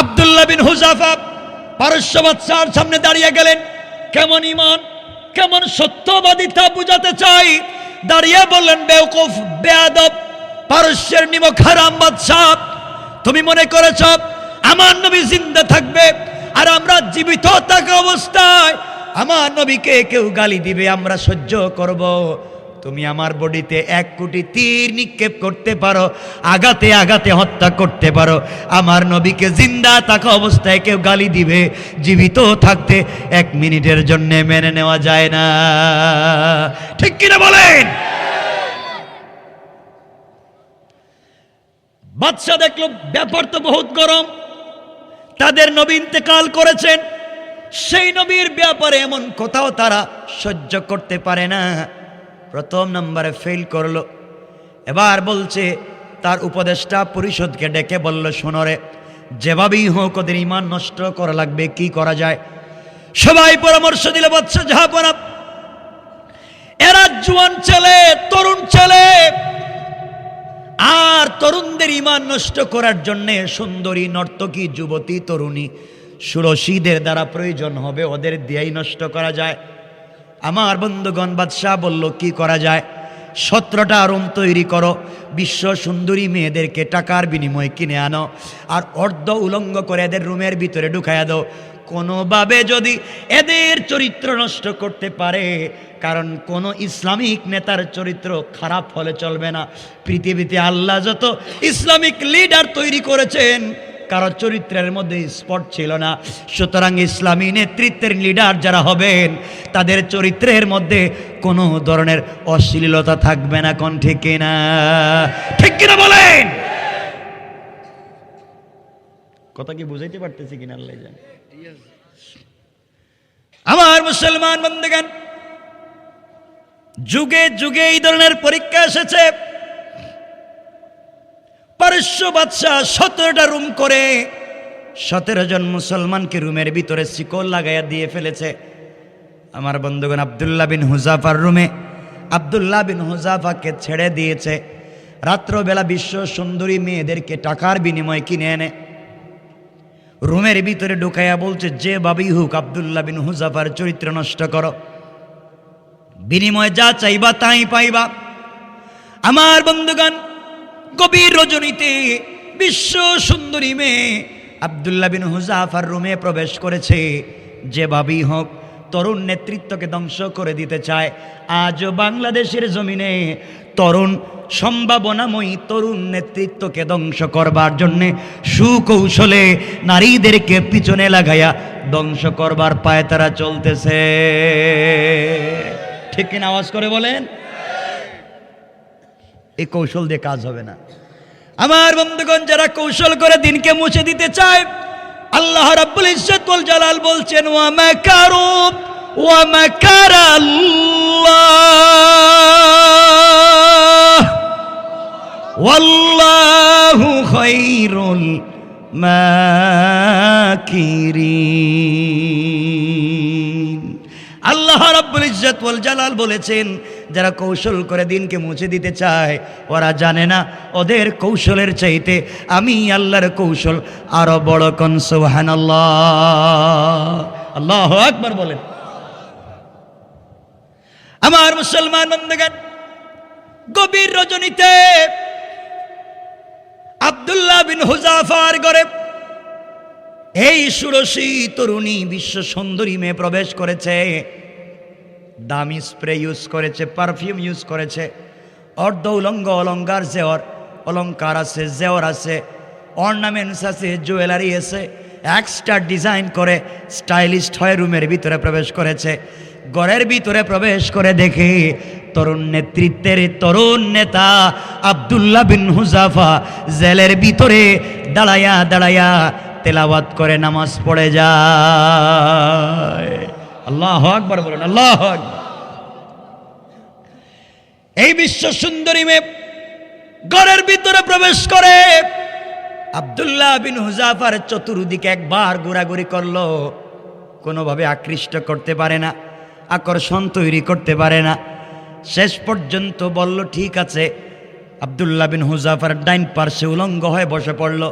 আব্দুল্লাহ বিন হুযাফা পারস্য বাদশার সামনে দাঁড়িয়ে গেলেন। কেমন ইমান, কেমন সত্যবাদিতা বুঝাতে চাই। দাঁড়িয়ে বললেন, বেওকুফ, বেয়াদব, পারস্যের নিমক হারাম বাদশা, তুমি মনে করেছ আমার নবী জিন্দা থাকবে আর আমরা জীবিত থাকা অবস্থায় আমার নবীকে কেউ গালি দিবে, আমরা সহ্য করব? তুমি আমার বডিতে 1 কোটি তীর নিক্ষেপ করতে পারো, আঘাতে আঘাতে হত্যা করতে পারো, আমার নবীকে জিন্দা থাকা অবস্থায় কেউ গালি দিবে, জীবিত থাকতে 1 মিনিটের জন্য মেনে নেওয়া যায় না। ঠিক কিনা বলেন? বাদশা দেখলো ব্যাপার তো বহুত গরম, তাদের নবী ইন্তেকাল করেছেন, সেই নবীর ব্যাপারে এমন কোথাও তারা সহ্য করতে পারে না। প্রথম নম্বরে ফেল করলো। এবার বলছে, তার উপদেষ্টা পরিষদকে ডেকে বলল, শোনরে, যেভাবেই হোক ওদের ইমান নষ্ট করা লাগবে, কি করা যায়? সবাই পরামর্শ দিল, বাদশা জাহাপনা, এরা জোয়ান ছেলে, তরুণ ছেলে, আর তরুণদের ইমান নষ্ট করার জন্য সুন্দরী নর্তকী যুবতী তরুণী সুরসীদের দ্বারা প্রয়োজন হবে, ওদের দিয়েই নষ্ট করা যায়। আমার বন্ধুগণ, বাদশাহ বলল, কি করা যায়? 17টা রুম তৈরি করো, বিশ্ব সুন্দরী মেয়েদেরকে টাকার বিনিময়ে কিনে আনো, আর অর্ধ উলঙ্গ করে এদের রুমের ভিতরে ঢুকাইয়া দাও। কোনোভাবে যদি এদের চরিত্র নষ্ট করতে পারে, কারণ কোন ইসলামিক নেতার চরিত্র খারাপ হলে চলবে না। পৃথিবীতে আল্লাহ যত ইসলামিক লিডার তৈরি করেছেন, কারো চরিত্রের মধ্যে স্পট ছিল না। সুতরাং ইসলামী নেতৃত্বের লিডার যারা হবেন, তাদের চরিত্রের মধ্যে কোনো ধরনের অশ্লীলতা থাকবে না। কোন ঠিক কিনা? ঠিক কিনা বলেন? কথা কি বুঝাইতে পারতেছি কিনা আল্লাহ জানে। আমার মুসলমান বন্ধুগণ, যুগে যুগে এই ধরনের পরীক্ষা এসেছে। পারস্য বাদশা 17টা রুম করে 17 জন মুসলমানকে রুমের ভিতরে শিকল লাগাইয়া দিয়ে ফেলেছে। আমার বন্ধুগণ, আব্দুল্লাহ বিন হুযাফার রুমে আব্দুল্লাহ বিন হুযাফাকে ছেড়ে দিয়েছে। রাত্রবেলা বিশ্ব সুন্দরী মেয়েদেরকে টাকার বিনিময়ে কিনে এনে রুমের ভিতরে ঢুকাইয়া বলছে, যে ভাবেই হোক আব্দুল্লাহ বিন হুযাফার চরিত্র নষ্ট করো, বিনিময়ে যা চাইবা তাই পাইবা। আমার বন্ধুগণ, গভীর রজনীতে বিশ্ব সুন্দরী মেয়ে আব্দুল্লাহ বিন হুযাফার রুমে প্রবেশ করেছে। যে ভাবেই হোক তরুণ নেতৃত্বকে ধ্বংস করে দিতে চায়। আজও বাংলাদেশের জমিনে তরুণ সম্ভাবনাময়ী তরুণ নেতৃত্বকে ধ্বংস করবার জন্যে সুকৌশলে নারীদেরকে পিছনে লাগাইয়া ধ্বংস করবার পায়ে তারা চলতেছে। ঠিক কিনা আওয়াজ করে বলেন? এই কৌশল দিয়ে কাজ হবে না আমার বন্ধুগণ। যারা কৌশল করে দিনকে মুছে দিতে চায়, আল্লাহ রাব্বুল ইজ্জত ওয়াল জালাল বলছেন ওয়া মাকারু ওয়া মাকারাল্লাহ ওয়াল্লাহু খায়রুল মাকিরিন। আল্লাহ রাব্বুল ইজ্জত ওয়াল জালাল বলেছেন, যারা কৌশল করে দিনকে মুছে দিতে চায় ওরা জানে না ওদের কৌশলের চাইতে আমি আল্লাহর কৌশল আরো বড়। কোন সুবহানাল্লাহ, আল্লাহু আকবার বলেন। আমার মুসলমান বন্ধুগণ, গভীর রজনীতে আব্দুল্লাহ বিন হুযাফার ঘরে এই ষোড়শী তরুণী বিশ্ব সুন্দরী মেয়ে প্রবেশ করেছে। দামি স্প্রে ইউজ করেছে, পারফিউম ইউজ করেছে, অর্ধ উলঙ্গ অলঙ্কার জেওর অলঙ্কার আছে, জেওর আছে, অর্নামেন্টস আছে, জুয়েলারি আছে, এক্সট্রা ডিজাইন করে স্টাইলিস্ট হয়ে রুমের ভিতরে প্রবেশ করেছে। ঘরের ভিতরে প্রবেশ করে দেখে তরুণ নেতৃত্বের তরুণ নেতা আব্দুল্লাহ বিন হুযাফা জেলের ভিতরে দাঁড়ায়া দাঁড়ায়া তেলাওয়াত করে নামাজ পড়ে যায়। আল্লাহু আকবার বলেন, আল্লাহু আকবার। এই বিশ্ব সুন্দরী মেয়ে ঘরের ভিতরে প্রবেশ করে আব্দুল্লাহ বিন হুযাফার চতুর্দিকে একবার ঘোরাঘুরি করলো, কোনোভাবে আকৃষ্ট করতে পারে না, আকর্ষণ তৈরি করতে পারে না। শেষ পর্যন্ত বলল ঠিক আছে। আব্দুল্লাহ বিন হুযাফার ডাইন পার্শ্বে উলঙ্গ হয়ে বসে পড়ল।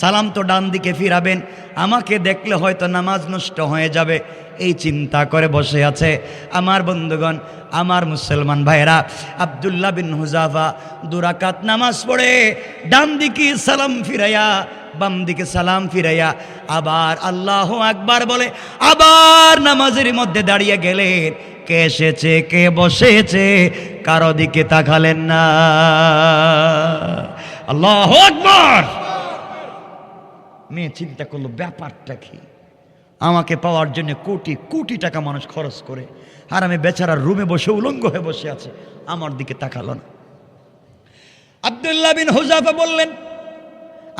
সালাম তো ডান দিকে ফিরাবেন, আমাকে দেখলে হয়তো নামাজ নষ্ট হয়ে যাবে, এই চিন্তা করে বসে আছে। আমার বন্ধুগণ, আমার মুসলমান ভাইরা, আব্দুল্লাহ বিন হুযাফা দুরাকাত নামাজ পড়ে ডান দিকে সালাম ফিরাইয়া বাম দিকে সালাম ফিরাইয়া আবার আল্লাহু আকবার বলে আবার নামাজের মধ্যে দাঁড়িয়ে গেলেন। কে এসেছে কে বসেছে কারো দিকে তাকালেন না। আল্লাহু আকবার। মেয়ে চিন্তা করলো ব্যাপারটা কি, আমাকে পাওয়ার জন্য কোটি কোটি টাকা মানুষ খরচ করে, আর আমি বেচারার রুমে বসে উলঙ্গ হয়ে বসে আছে, আমার দিকে তাকালো না। আব্দুল্লাহ বিন হুযাফা বললেন,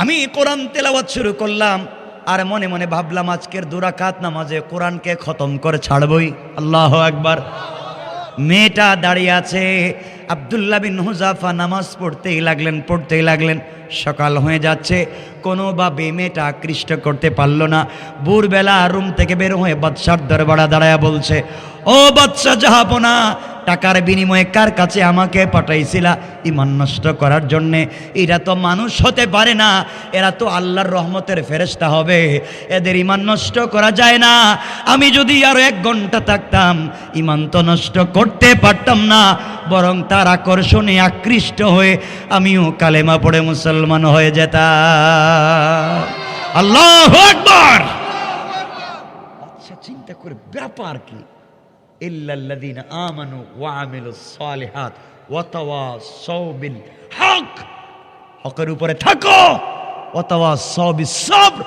আমি কোরআন তেলাওয়াত শুরু করলাম আর মনে মনে ভাবলাম আজকের দুরাকাত নামাজে কোরআনকে খতম করে ছাড়বই। আল্লাহু আকবার। মেয়েটা দাঁড়িয়ে আছে। আব্দুল্লাহ বিন হুযাফা নামাজ পড়তেই লাগলেন। সকাল হয়ে যাচ্ছে, কোনোভাবে মেয়েটা আকৃষ্ট করতে পারল না। ভোরবেলা রুম থেকে বের হয়ে বাদশার দরবারে দাঁড়ায়া বলছে, ও বাদশা জাহাপনা, টাকার বিনিময়ে কার কাছে আমাকে পাঠাইছিলা ঈমান নষ্ট করার জন্যে? এরা তো মানুষ হতে পারে না, এরা তো আল্লাহর রহমতের ফেরেশতা হবে, এদের ঈমান নষ্ট করা যায় না। আমি যদি আরো 1 ঘন্টা থাকতাম ঈমান তো নষ্ট করতে পারতাম না, বরং তার আকর্ষণে আকৃষ্ট হয়ে আমিও কালেমা পড়ে মুসলমান হয়ে যেতাম। আল্লাহু আকবার। আচ্ছা চিন্তা করে ব্যাপার কি? ইল্লাল্লাযীনা আমানু ওয়া আমিলুস সালিহাত ওয়া তাওয়াসাউ বিল হক, হকের উপরে থাকো, ওয়া তাওয়াসাউ বিস সবর,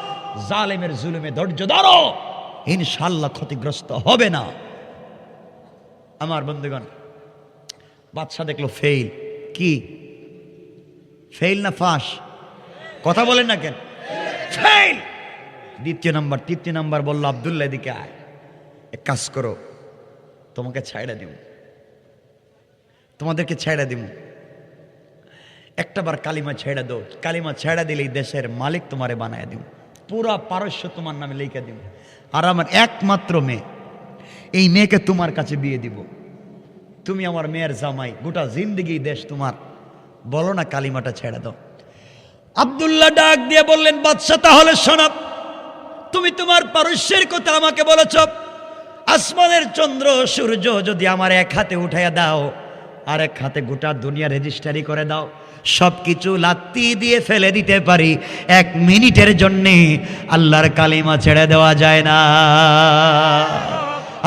জালেমের জুলুমে ধৈর্য ধরো, ইনশাআল্লাহ ক্ষতিগ্রস্ত হবে না। আমার বন্ধুগণ, বাদশা দেখলো ফেল। কি ফেল না ফাঁস? কথা বলেন না কেন? ফেল। তৃতীয় নাম্বার বলল, আব্দুল্লাহ এদিকে আয়, এক কাজ করো, তোমাকে ছাইড়া দিব, তোমাদেরকে ছাইড়া দিব, একটাবার কালিমা ছেড়ে দাও, কালিমা ছেড়ে দিলে এই দেশের মালিক তোমারে বানায় দিব, পুরা পারস্য তোমার নামে লিখে দিব, আর আমার একমাত্র মেয়ে, এই মেয়েকে তোমার কাছে বিয়ে দিব, তুমি আমার মেয়ের জামাই, গোটা জিন্দেগি দেশ তোমার, বলো না কালিমাটা ছেড়ে দাও। আব্দুল্লাহ ডাক দিয়ে বললেন, বাদশা তাহলে শোনো, তুমি তোমার পারস্যের কথা আমাকে বলেছ, আসমানের চন্দ্র সূর্য যদি আমার এক হাতে উঠাইয়া দাও আর এক হাতে গোটা দুনিয়া রেজিস্ট্রি করে দাও, সবকিছু লাত্তি দিয়ে ফেলে দিতে পারি, 1 মিনিটের জন্যে আল্লাহর কালিমা ছেড়ে দেওয়া যায় না।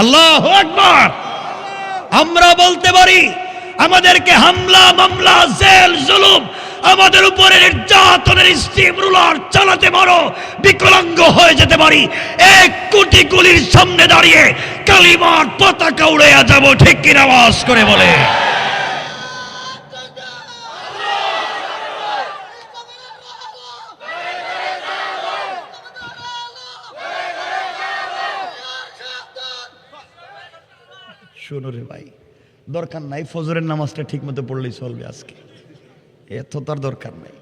আল্লাহু আকবার। আমরা বলতে পারি আমাদেরকে হামলা মামলা জেল জুলুম আমাদের উপরে নির্যাতনের স্টিম রুলার চালাতে পারো, বিকলাঙ্গ হয়ে যেতে পারি, 1 কোটি গুলির সামনে দাঁড়িয়ে কালিমার পতাকা উড়ে যাব, ঠিক কিনা আওয়াজ করে বলে। শোনো রে ভাই, দরকার নাই ফজরের নামাজটা ঠিক মতো পড়লেই চলবে, আজকে এত তার দরকার নাই।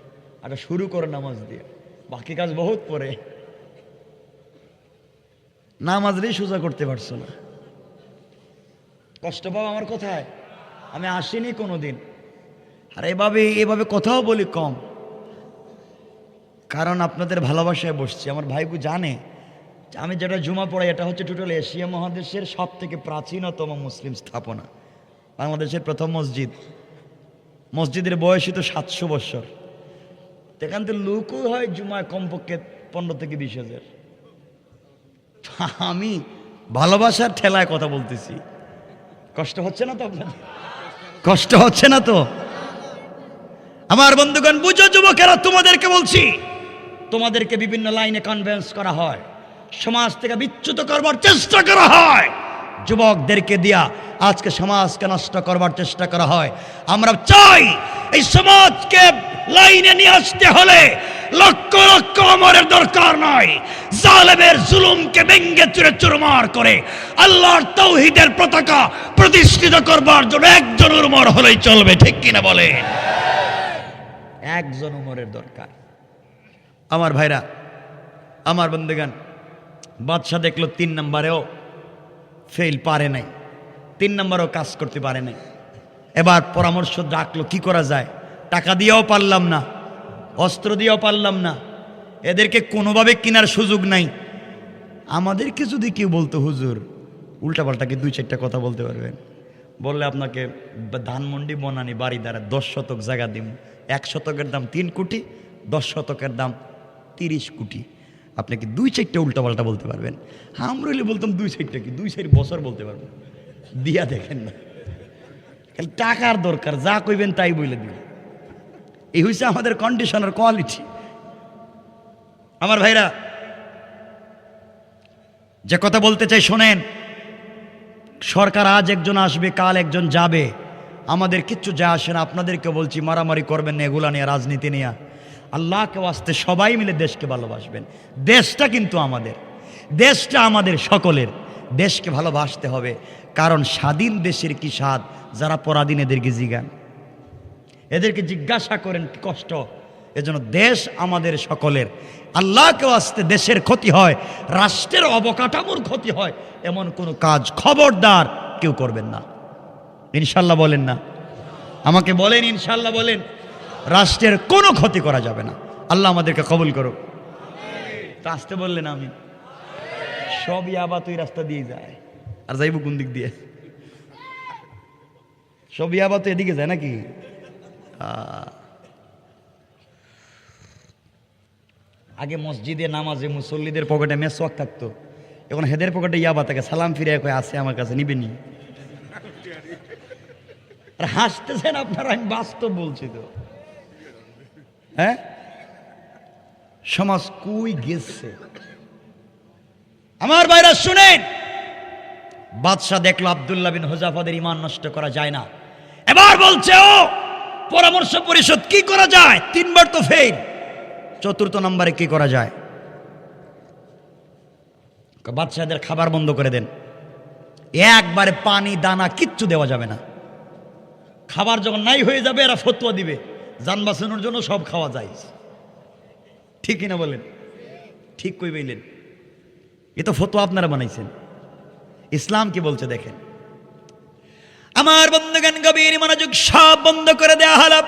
আর শুরু করে নামাজ দিয়ে, বাকি কাজ বহুত পরে। নামাজটাই সোজা করতে পারছো না, কষ্ট পাও আমার কথায়। আমি আসিনি কোনোদিন, আর এভাবে কথাও বলি কম, কারণ আপনাদের ভালোবাসায় বসছি। আমার ভাইবু জানে আমি যেটা জুমা পড়াই এটা হচ্ছে টোটাল এশিয়া মহাদেশের সব থেকে প্রাচীনতম মুসলিম স্থাপনা, বাংলাদেশের প্রথম মসজিদ। মসজিদের বয়সই তো 700 বছর। এখান থেকে লোকও হয় জুমায় কমপক্ষে 15 থেকে 20,000। আমি ভালোবাসার ঠেলায় কথা বলতেছি, কষ্ট হচ্ছে না তো আপনাদের? কষ্ট হচ্ছে না তো? আমার বন্ধুগণ বুঝো যুবকেরা, তোমাদেরকে বলছি, তোমাদেরকে বিভিন্ন লাইনে কনভিন্স করা হয়, সমাজ থেকে বিচ্যুত করবার চেষ্টা করা হয়, যুবকদেরকে দিয়া আজকে সমাজকে নষ্ট করবার চেষ্টা করা হয়। আমরা চাই এই সমাজকে লাইনে নিয়ে আসতে হলে লক্ষ লক্ষ ওমরের দরকার নয়, জালেমের জুলুমকে ভেঙ্গে চুরে চুরমার করে আল্লাহর তাওহীদের পতাকা প্রতিষ্ঠিত করবার জন্য একজন ওমর হলেই চলবে, ঠিক কিনা বলে? একজন ওমরের দরকার। আমার ভাইরা, আমার বন্ধুগণ, বাদশা দেখলো 3 নম্বরেও ফেল, পারে নাই, 3 নম্বরেও কাজ করতে পারে নাই। এবার পরামর্শ ডাকলো, কি করা যায়? টাকা দিয়েও পারলাম না, অস্ত্র দিয়েও পারলাম না, এদেরকে কোনোভাবে কেনার সুযোগ নাই। আমাদেরকে যদি কেউ বলতো হুজুর উল্টাপাল্টাকে 2-4টা কথা বলতে পারবেন, বললে আপনাকে ধানমন্ডি বনানি বাড়ি দ্বারা 10 শতক জায়গা দিন, 1 শতকের দাম 3 কোটি, 10 শতকের দাম 30 কোটি, আপনাকে 2-4টা উল্টাপাল্টা বলতে পারবেন। আমরা বলতাম 2-4টা কি 2-4 বছর বলতে পারবেন। দিয়া দেখেন না, খালি টাকার দরকার, যা কইবেন তাই বলে দিন। এই হচ্ছে আমাদের কন্ডিশনের কোয়ালিটি। আমার ভাইরা, যে কথা বলতে চাই শোনেন। সরকার আজ একজন আসবে, কাল একজন যাবে, আমাদের কিচ্ছু যায় আসে না। আপনাদেরকে বলছি, মারামারি করবেন না এগুলা নিয়ে, রাজনীতি নিয়ে। আল্লাহকে ওয়াস্তে সবাই মিলে দেশকে ভালোবাসবেন। দেশটা কিন্তু আমাদের, দেশটা আমাদের সকলের। দেশকে ভালোবাসতে হবে, কারণ স্বাধীন দেশের কি স্বাদ, যারা পরাধীন এদেরকে জিজ্ঞান, এদেরকে জিজ্ঞাসা করেন কি কষ্ট। এজন্য দেশ আমাদের সকলের। আল্লাহকে ওয়াস্তে দেশের ক্ষতি হয়, রাষ্ট্রের অবকাঠামোর ক্ষতি হয়, এমন কোনো কাজ খবরদার কেউ করবেন না। ইনশাল্লাহ বলেন না? আমাকে বলেন ইনশাল্লাহ বলেন। রাষ্ট্রের কোনো ক্ষতি করা যাবে না। আল্লাহ আমাদেরকে কবুল করুক। তা আসতে বললেন আমি সব ইয়াবা তুই রাস্তা দিয়ে যায়, আর যাইব কোন দিক দিয়ে? সব ইয়াবা তো এদিকে যায় নাকি? আগে মসজিদে নামাজে মুসল্লিদের পকেটে মেসওয়াক থাকতো, এখন হেদের পকেটে ইয়াবা থাকে। সালাম ফিরে কয়ে আছে আমার কাছে, নিবেনি? আর হাসতেছেন আপনারা, আমি বাস্তব বলছি তো। হ্যাঁ, সমাজ কই গেছে? আমার ভাইরা শুনেন, বাদশাহ দেখলো আব্দুল্লাহ বিন হুযাফাদের ঈমান নষ্ট করা যায় না। এবার বলছে, ও পরামর্শ পরিষদ, কি করা যায়? 3 বার তো ফেল, 4র্থ নম্বরে কি করা যায়? বাদশাহদের খাবার বন্ধ করে দেন, একবারে পানি দানা কিচ্ছু দেওয়া যাবে না। খাবার যখন নাই হয়ে যাবে, এরা ফতোয়া দিবে যান বাঁচানোর জন্য সব খাওয়া যায়। ঠিক কিনা বলেন? ঠিক কই বললেন? এ তো ফতোয়া আপনারা বানাইছেন। ইসলাম কি বলছে দেখেন। আমার বন্ধুগণ, গভীর মনোযোগ, সব বন্ধ করে দেয়া হলো।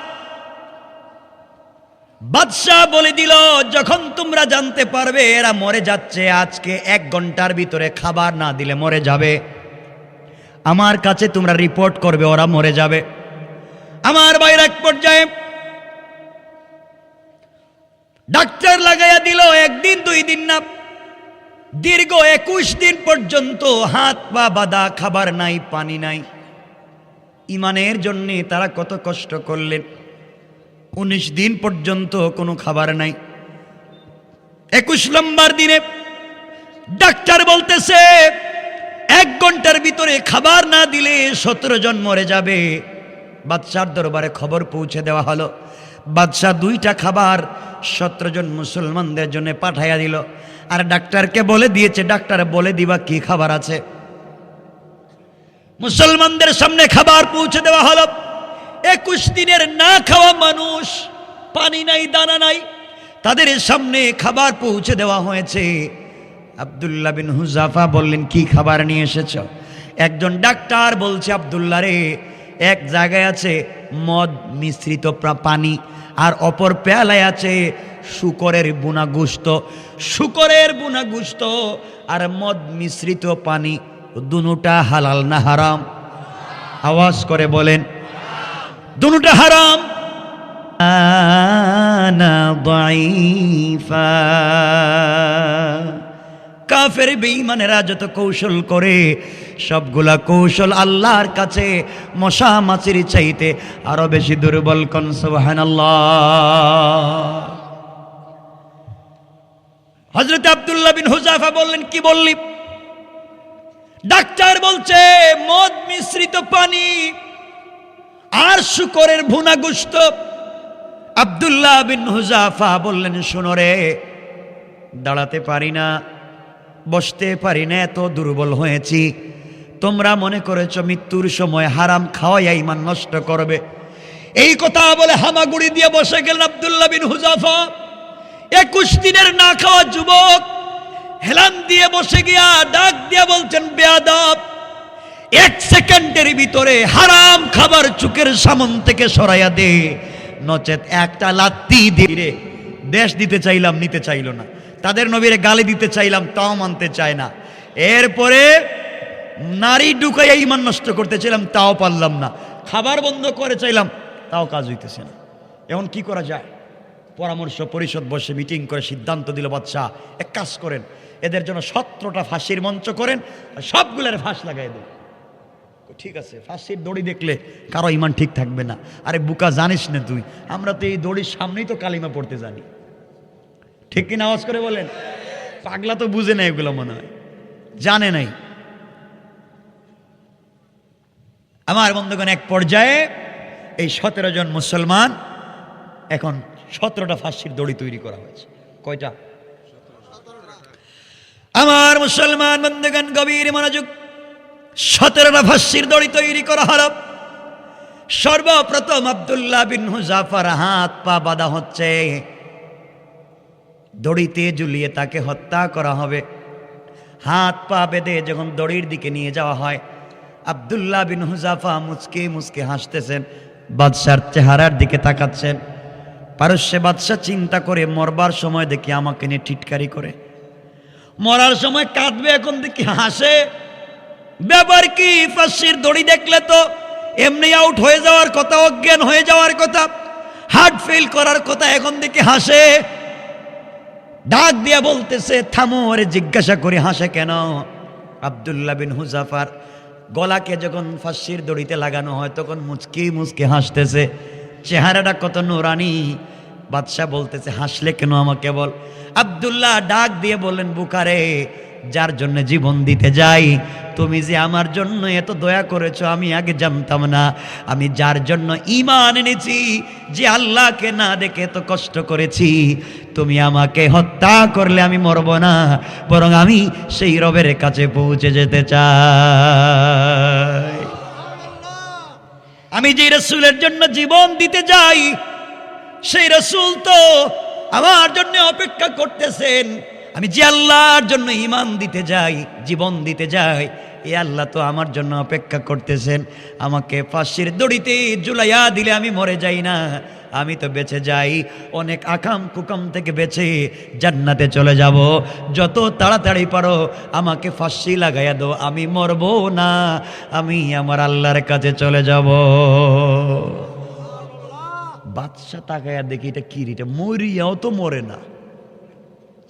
বাদশাহ বলে দিল, যখন তোমরা জানতে পারবে এরা মরে যাচ্ছে, আজকে 1 ঘন্টার ভিতরে খাবার না দিলে মরে যাবে, আমার কাছে তোমরা রিপোর্ট করবে ওরা মরে যাবে। আমার বাইরে এক পর্যায়ে ডাক্তার লাগাইয়া দিল, 1 দিন 2 দিন না, দীর্ঘ 21 দিন পর্যন্ত হাত পা বাঁধা, খাবার নাই, পানি নাই। ইমানের জন্যে তারা কত কষ্ট করলেন। 19 দিন পর্যন্ত কোনো খাবার নাই। 21 নম্বর দিনে ডাক্তার বলতেছে 1 ঘন্টার ভিতরে খাবার না দিলে 17 জন মরে যাবে। বাদশার দরবারে খবর পৌঁছে দেওয়া হলো। বাদশাহ 2টা খাবার 17 জন মুসলমানদের জন্য পাঠাইয়া দিল। আর ডাক্তারকে বলে দিয়েছে, ডাক্তার বলে দিবা কি খাবার আছে। মুসলমানদের সামনে খাবার পৌঁছে দেওয়া হলো। 21 দিনের না খাওয়া মানুষ, পানি নাই, দানা নাই, তাদের সামনে খাবার পৌঁছে দেওয়া হয়েছে। আব্দুল্লাহ বিন হুযাফা বললেন, কি খাবার নিয়ে এসেছ? একজন ডাক্তার বলছে, আব্দুল্লাহ রে, এক জায়গায় আছে মদ মিশ্রিত পানি, আর অপর পেয়ালায় আছে শুকরের বুনা গোশত। শুকরের বুনা গোশত আর মদ মিশ্রিত পানি, দুটোটা হালাল না হারাম? আওয়াজ করে বলেন, দুটোটা হারাম। আনা দাঈফা। কাফের বেঈমানেরা যত কৌশল করে, সবগুলা কৌশল আল্লাহর কাছে মশা মাছির চাইতে আরো বেশি দুর্বল। কোন সুবহানাল্লাহ। হযরত আব্দুল্লাহ বিন হুযাফা বললেন, কি বললি? ডাক্তার বলছে মদ মিশ্রিত পানি আর শুকরের ভুনা গোশত। আব্দুল্লাহ বিন হুযাফা বললেন, শোনো রে, দাঁড়াতে পারি না, বসতে পারি না, এত দুর্বল হয়েছি। তোমরা মনে করেছ মৃত্যুর সময় হারাম খাওয়াইয়া ঈমান নষ্ট করবে। এই কথা বলে হামাগুড়ি দিয়ে বসে গেলেন আব্দুল্লাহ বিন হুযাফা। 21 দিনের না খাওয়া যুবক হেলান দিয়ে বসে গিয়া ডাক দিয়ে বলছেন, বেয়াদব, 1 সেকেন্ডের ভিতরে হারাম খাবার চোখের সামন থেকে সরাইয়া দে, নচেত একটা লাত্তি দিয়ে। দেশ দিতে চাইলাম, নিতে চাইল না। তাদের নবীরে গালি দিতে চাইলাম, তাও মানতে চায় না। এরপরে নারী ঢুকাইয়া ঈমান নষ্ট করতে চাইলাম, তাও পারলাম না। খাবার বন্ধ করে চাইলাম, তাও কাজ হইতেছে না। এখন কি করা যায়? পরামর্শ পরিষদ বসে মিটিং করে সিদ্ধান্ত দিল, বাদশা এক কাজ করেন, এদের জন্য 17টা ফাঁসির মঞ্চ করেন, আর সবগুলোর ফাঁস লাগাই দেন। ঠিক আছে, ফাঁসির দড়ি দেখলে কারো ঈমান ঠিক থাকবে না। আরে বুকা, জানিস না তুই, আমরা তো এই দড়ির সামনেই তো কালিমা পড়তে জানি। ঠিক কিনা? আওয়াজ করে বলেন। পাগলা তো বুঝে নাই এগুলো, মনে হয় জানে নাই। আমার বন্ধুগণ, এক পর্যায়ে এই 17 জন মুসলমান, এখন 17টা ফাঁসির দড়ি তৈরি করা হয়েছে। কয়টা? আমার মুসলমান বন্ধুগণ, গভীর মনোযোগ। 17টা ফাঁসির দড়ি তৈরি করা হলো। সর্বপ্রথম আব্দুল্লাহ বিন হুযাফার হাত পা বাঁধা হচ্ছে, দড়িতে ঝুলিয়ে তাকে হত্যা করা হবে। হাত পা বেঁধে যখন দড়ির দিকে নিয়ে যাওয়া হয়, আব্দুল্লাহ বিন হুযাফা মুচকে মুচকে হাসতেছেন, বাদশার চেহারার দিকে তাকাচ্ছেন। পারস্যে বাদশা চিন্তা করে, মরবার সময় দেখি আমাকে নিয়ে টিটকারি করে, মরার সময় কাঁদবে, এখন দেখি হাসে। ব্যাপার কি? ফাঁসির দড়ি দেখলে তো এমনি আউট হয়ে যাওয়ার কথা, অজ্ঞান হয়ে যাওয়ার কথা, হার্ট ফেল করার কথা, এখন দেখি হাসে। ডাক দিয়া বলতেছে, থামো। ওরে জিজ্ঞাসা করে, হাসে কেন? আব্দুল্লাহ বিন হুযাফার গলাকে যখন ফাঁসির দড়িতে লাগানো হয়, তখন মুচকি মুচকি হাসতেছে, চেহারাটা কত নুরানি। বাদশা বলতেছে, হাসলে কেন আমাকে বল। আব্দুল্লাহ ডাক দিয়ে বললেন, বুকারে, যার জন্য জীবন দিতে যাই, তুমি যে আমার জন্য এত দয়া করেছো আমি আগে জানতাম না। আমি যার জন্য ঈমান এনেছি, যে আল্লাহকে না দেখে এত কষ্ট করেছি, তুমি আমাকে হত্যা করলে আমি মরব না, বরং আমি সেই রবের কাছে পৌঁছে যেতে চাই। আমি যে রাসূলের জন্য জীবন দিতে যাই, সেই রাসূল তো আমার জন্য অপেক্ষা করতেছেন। আমি যে আল্লাহর জন্য ঈমান দিতে যাই, জীবন দিতে যাই, এই আল্লাহ তো আমার জন্য অপেক্ষা করতেছেন। আমাকে ফাঁসির দড়িতে ঝুলাইয়া দিলে আমি মরে যাই না, আমি তো বেঁচে যাই, অনেক আকাম কুকাম থেকে বেঁচে জান্নাতে চলে যাব। যত তাড়াতাড়ি পারো আমাকে ফাঁসি লাগাইয়া দাও, আমি মরব না, আমি আমার আল্লাহর কাছে চলে যাব। বাদশা তাকাইয়া দেখি, এটা কি? এটা মরিয়াও তো মরে না।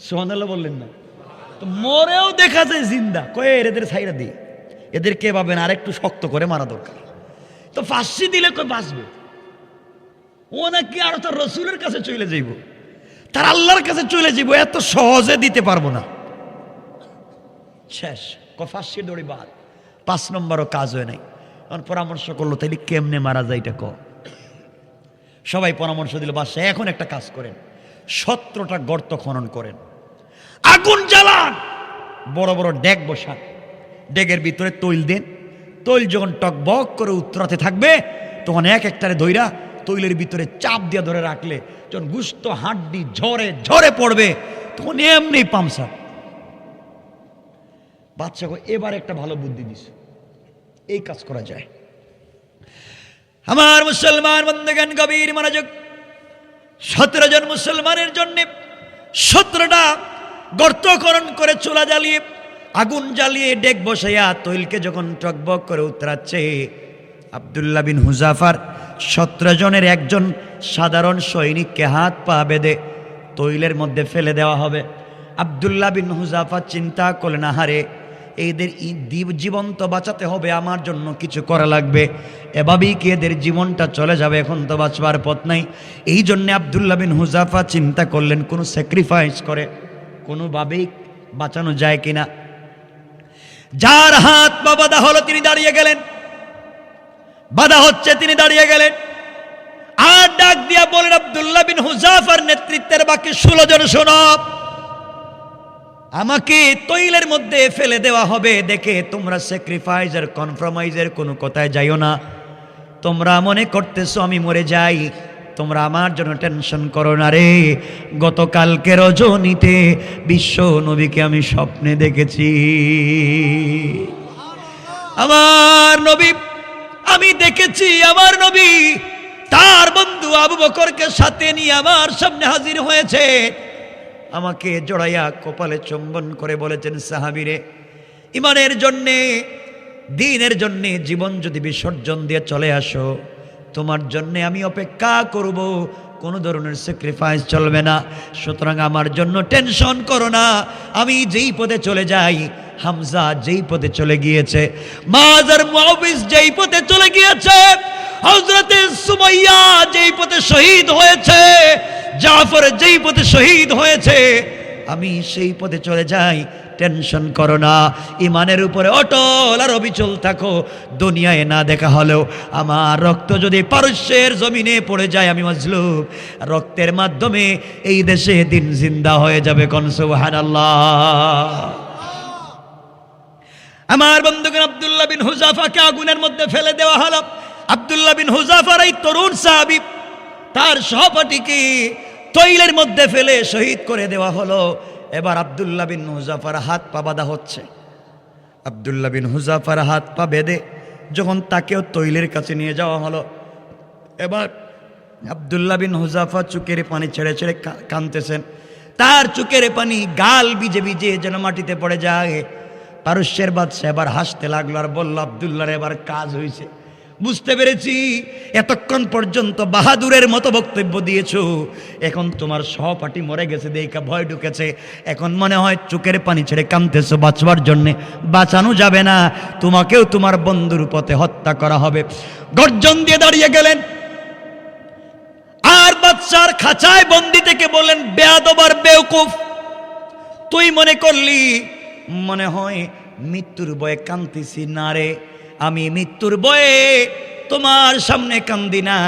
সুবহানাল্লাহ বললেন না? তো মরেও দেখা যায় জিন্দা, কয়ে এদের ছাইরা দিয়ে এদেরকে ভাবেন আর একটু শক্ত করে মারা দরকার। তো ফাঁসি দিলে কই বাঁচবে? ও নাকি আরো তার রসুলের কাছে চলে যাইব, তার আল্লাহর কাছে চলে যাইব, এত সহজে দিতে পারবো না। শেষ, ফাঁসির দড়ি বাদ। 5 নম্বরও কাজ হয় নাই। এখন পরামর্শ করলো তাইলে কেমনে মারা যায় এটা ক। সবাই পরামর্শ দিল, বাদশাহ এখন একটা কাজ করেন, 17টা গর্ত খনন করেন, আগুন জ্বালান, বড় বড় ডেক বসান, ডেকের ভিতরে তৈল দেন। তৈল যখন টকবক করে উত্তরাতে থাকবে তখন এক একটারে ধইরা তৈলের ভিতরে চাপ দিয়ে ধরে রাখলে যখন গুস্ত হাড্ডি ঝরে ঝরে পড়বে তখন এমনি পামসার। বাদশাহ এবার একটা ভালো বুদ্ধি দিছে, এই কাজ করা যায়। আমার মুসলমান বন্ধুগণ গভীর মনোযোগ। 17 জন মুসলমানের জন্য 17টা গর্ত খনন করে চুলা জ্বালিয়ে আগুন জ্বালিয়ে ডেক বসাইয়া তৈলকে যখন টকবক করে উতরাচ্ছে, আব্দুল্লাহ বিন হুজাফার 17 জনের একজন সাধারণ সৈনিককে হাত পা বেঁধে তৈলের মধ্যে ফেলে দেওয়া হবে। আব্দুল্লাহ বিন হুজাফা চিন্তা করলেন, আহারে এদের জীবন্ত বাঁচাতে হবে, আমার জন্য কিছু করা লাগবে, এভাবেই কি এদের জীবনটা চলে যাবে, এখন তো বাঁচবার পথ নাই। এই জন্যে আব্দুল্লাহ বিন হুজাফা চিন্তা করলেন কোনো স্যাক্রিফাইস করে কোনোভাবেই বাঁচানো যায় কিনা। যার হাত পা বাঁধা হলো তিনি দাঁড়িয়ে গেলেন, বাধা হচ্ছে তিনি দাঁড়িয়ে গেলেন, আর ডাক দিয়া বলেন, আব্দুল্লাহ বিন হুজাফার নেতৃত্বের বাকি 16 জন শোনো, আমাকে তৈলের মধ্যে ফেলে দেওয়া হবে দেখে তোমরা স্যাক্রিফাইস আর কনফার্মাইজের কোনো কথায় যাইও না। তোমরা মনে করতেছো আমি মরে যাই, তোমরা আমার জন্য টেনশন করো না রে। গতকালকে রজনীতে বিশ্ব নবীকে আমি স্বপ্নে দেখেছি। আমার নবী, আমি দেখেছি আমার নবী তার বন্ধু আবু বকরকে সাথে নিয়ে আমার সামনে হাজির হয়েছে, আমাকে জড়াইয়া কপালে চুম্বন করে বলেছেন, সাহাবীরে, ইমানের জন্যে দ্বীনের জন্যে জীবন যদি বিসর্জন দিয়ে চলে আসো, তোমার জন্যে আমি অপেক্ষা করব, কোনো ধরনের স্যাক্রিফাইস চলবে না, সুতরাং আমার জন্য টেনশন করো না। আমি যেই পথে চলে যাই, হামজা যেই পথে চলে গিয়েছে, মাজার মুআবিস যেই পথে চলে গিয়েছে, হযরতে সুমাইয়া যেই পথে শহীদ হয়েছে, জাফর যেই পথে শহীদ হয়েছে, আমি সেই পথে চলে যাই, টেনশন করো না। ইমানের উপরে অটল আর অবিচল থাকো। দুনিয়ায় না দেখা হলেও আমার রক্ত যদি পারস্যের জমিনে পড়ে যায়, আমি মজলুম, রক্তের মাধ্যমে এই দেশে দিন জিন্দা হয়ে যাবে। কোন সুবহানাল্লাহ। আমার বন্ধুগণ, আব্দুল্লাহ বিন হুজাফাকে আগুনের মধ্যে ফেলে দেওয়া হলো। আব্দুল্লাহ বিন হুজাফার এই তরুণ সাহাবী, তার সহপাঠীকে তৈলের মধ্যে ফেলে শহীদ করে দেওয়া হলো। এবার আব্দুল্লাহ বিন হুজাফার হাত পা বাঁধা হচ্ছে। আব্দুল্লাহ বিন হুজাফার হাত পা বেঁধে যখন তাকেও তৈলের কাছে নিয়ে যাওয়া হলো, এবার আব্দুল্লাহ বিন হুজাফা চোখের পানি ছেড়ে ছেড়ে কাঁদতেছেন। তার চোখের পানি গাল ভিজে ভিজে যেন মাটিতে পড়ে যায়। পারস্যের বাদশা এবার হাসতে লাগলো আর বলল, আব্দুল্লাহর এবার কাজ হয়েছে, বুঝতে পেরেছি, এতক্ষণ পর্যন্ত বাহাদুরের মতো বক্তব্য দিয়েছো, এখন তোমার সহপাঠী মরে গেছে দেখা ভয় ঢুকেছে, এখন মনে হয় চোখের পানি ছেড়ে কাঁদতেছো বাঁচবার জন্যে, বাঁচানো যাবে না, তোমাকেও তোমার বন্ধুর পথে হত্যা করা হবে। গর্জন দিয়ে দাঁড়িয়ে গেলেন আর বাদশার খাঁচায় বন্দি থেকে বললেন, বেয়াদব আর বেওকুফ, তুই মনে করলি মনে হয় মৃত্যুর ভয়ে কাঁদতেছি? না রে, আমি মৃত্যুর ভয়ে তোমার সামনে কান্দি না,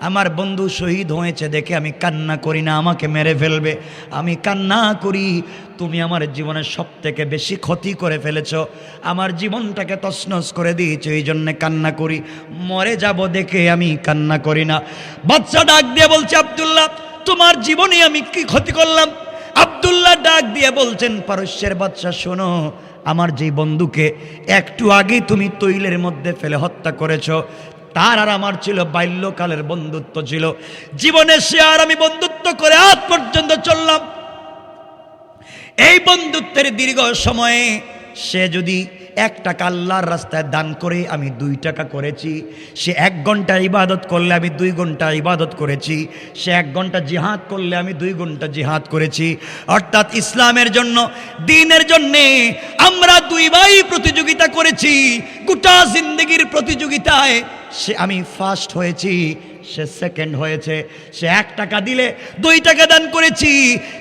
আমার বন্ধু শহীদ হয়েছে দেখে আমি কান্না করি না, আমাকে মেরে ফেলবে আমি কান্না করি। তুমি আমার জীবনের সব থেকে বেশি ক্ষতি করে ফেলেছ, আমার জীবনটাকে তছনছ করে দিয়েছ, এই জন্যে কান্না করি, মরে যাব দেখে আমি কান্না করি না। বাদশা ডাক দিয়ে বলছে, আব্দুল্লাহ তোমার জীবনে আমি কি ক্ষতি করলাম? আব্দুল্লাহ ডাক দিয়ে বলছেন, পারস্যের বাদশা শোনো, আমার যেই বন্ধুকে একটু আগে তুমি তৈলের মধ্যে ফেলে হত্যা করেছ, তার আর আমার ছিল বাল্যকালের বন্ধুত্ব ছিল, জীবনে সে আর আমি বন্ধুত্ব করে আজ পর্যন্ত চললাম। এই বন্ধুত্বের দীর্ঘ সময়ে সে যদি 1 টাকা আল্লাহর রাস্তায় দান করে আমি 2 টাকা করেছি। সে 1 ঘন্টা ইবাদত করলে আমি 2 ঘন্টা ইবাদত করেছি। সে 1 ঘন্টা জিহাদ করলে আমি 2 ঘন্টা জিহাদ করেছি। অর্থাৎ ইসলামের জন্য, দ্বীনের জন্যে আমরা 2 ভাই প্রতিযোগিতা করেছি। গোটা জিন্দগির প্রতিযোগিতায় আমি ফার্স্ট হয়েছি, সে সেকেন্ড হয়েছে। সে 1 টাকা দিলে 2 টাকা দান করেছি।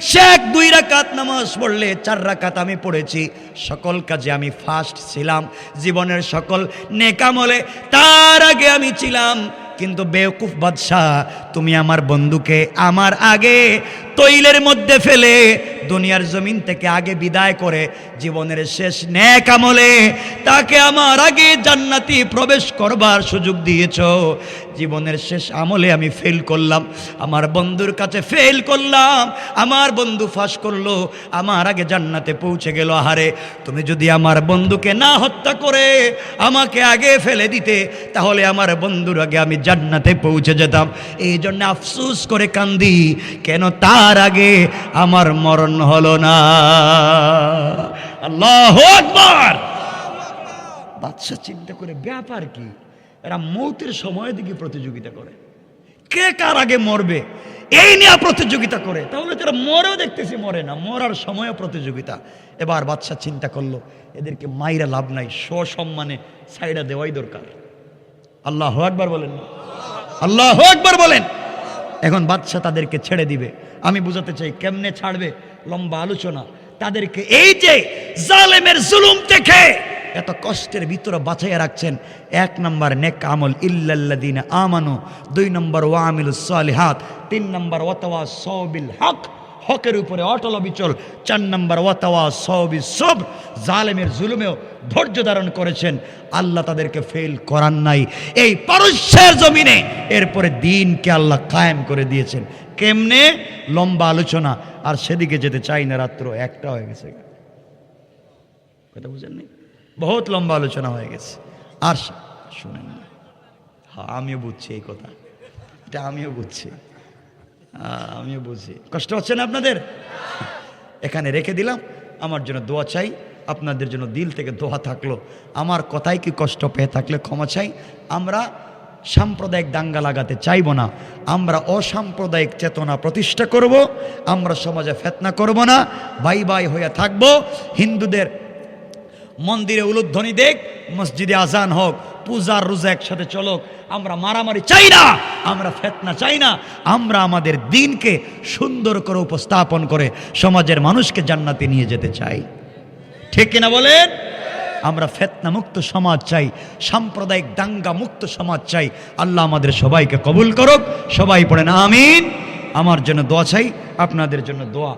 সে 2 রাকাত নামাজ পড়লে 4 রাকাত আমি পড়েছি। সকল কাজে আমি ফার্স্ট ছিলাম। জীবনের সকল নেক আমলে তার আগে আমি ছিলাম। কিন্তু বেওকুফ বাদশা, তুমি আমার বন্ধুকে আমার আগে তৈলের মধ্যে ফেলে দুনিয়ার জমিন থেকে আগে বিদায় করে জীবনের শেষ নেক আমলে তাকে আমার আগে জান্নাতে প্রবেশ করবার সুযোগ দিয়েছো। জীবনের শেষ আমলে আমি ফেল করলাম, আমার বন্ধুর কাছে ফেল করলাম। আমার বন্ধু ফাঁস করলো, আমার আগে জান্নাতে পৌঁছে গেল। আহারে, তুমি যদি আমার বন্ধুকে না হত্যা করে আমাকে আগে ফেলে দিতে, তাহলে আমার বন্ধুর আগে আমি জান্নাতে পৌঁছে যেতাম। এই জন্য আফসোস করে কান্দি, কেন তার আগে আমার মরণ হলো না। আল্লাহু আকবার। বাদশা চিন্তা করে, ব্যাপার কি, এরা মৌতের সময় দিকে প্রতিযোগিতা করে, কে কার আগে মরবে এই নিয়ে প্রতিযোগিতা করে। তাহলে তারা মরেও দেখতেছি, মরে না, মরার সময়ও প্রতিযোগিতা। এবার বাদশা চিন্তা করলো, এদেরকে মাইরা লাভ নাই, সসম্মানে সাইডা দেওয়াই দরকার। আল্লাহু আকবার বলেন, আল্লাহু আকবার বলেন। এখন বাদশা তাদেরকে ছেড়ে দিবে। আমি বুঝাতে চাই কেমনে ছাড়বে, লম্বা আলোচনা। তাদেরকে এই যে জালেমের জুলুম থেকে এত কষ্টের ভিতরে বাঁচাইয়া রাখছেন। 1 নম্বর নেক আমল ইল্লাল্লাযিনা আমানু, 2 নম্বর ওয়ামিলুস সালিহাত, 3 নম্বর ওয়াতাওয়াসাউ বিল হক, হকের উপরে অটল অবিচল, 4 নম্বর ওয়াতাওয়াসাউ বিস সবর, জালেমের জুলুমেও ধৈর্য ধারণ করেছেন। আল্লাহ তাদেরকে ফেল করান নাই এই পারস্যের জমিনে। এরপরে দিনকে আল্লাহ কায়েম করে দিয়েছেন। কেমনে? লম্বা আলোচনা, আর সেদিকে যেতে চাই না, রাত্র 1টা হয়ে গেছে। কথা বুঝেননি? বহুত লম্বা আলোচনা হয়ে গেছে, আর শুনেন না। হ্যাঁ, আমিও বুঝছি এই কথা, এটা আমিও বুঝছি, আমিও বুঝছি। কষ্ট হচ্ছে না আপনাদের? এখানে রেখে দিলাম, আমার জন্য দোয়া চাই, আপনাদের জন্য দিল থেকে দোয়া থাকলো। আমার কথায় কি কষ্ট পেয়ে থাকলে ক্ষমা চাই। আমরা সাম্প্রদায়িক দাঙ্গা লাগাতে চাইব না, আমরা অসাম্প্রদায়িক চেতনা প্রতিষ্ঠা করব। আমরা সমাজে ফিতনা করব না, ভাই ভাই হয়ে থাকব। হিন্দুদের মন্দিরে উলুধ্বনি দেখ, মসজিদে আজান হোক, পূজার রোজা একসাথে চলুক। আমরা মারামারি চাই না, আমরা ফিতনা চাই না। আমরা আমাদের দিনকে সুন্দর করে উপস্থাপন করে সমাজের মানুষকে জান্নাতে নিয়ে যেতে চাই। ঠিক কিনা বলেন? আমরা ফিতনা মুক্ত সমাজ চাই, সাম্প্রদায়িক দাঙ্গা মুক্ত সমাজ চাই। আল্লাহ আমাদের সবাইকে কবুল করুক। সবাই পড়েন আমিন। আমার জন্য দোয়া চাই, আপনাদের জন্য দোয়া।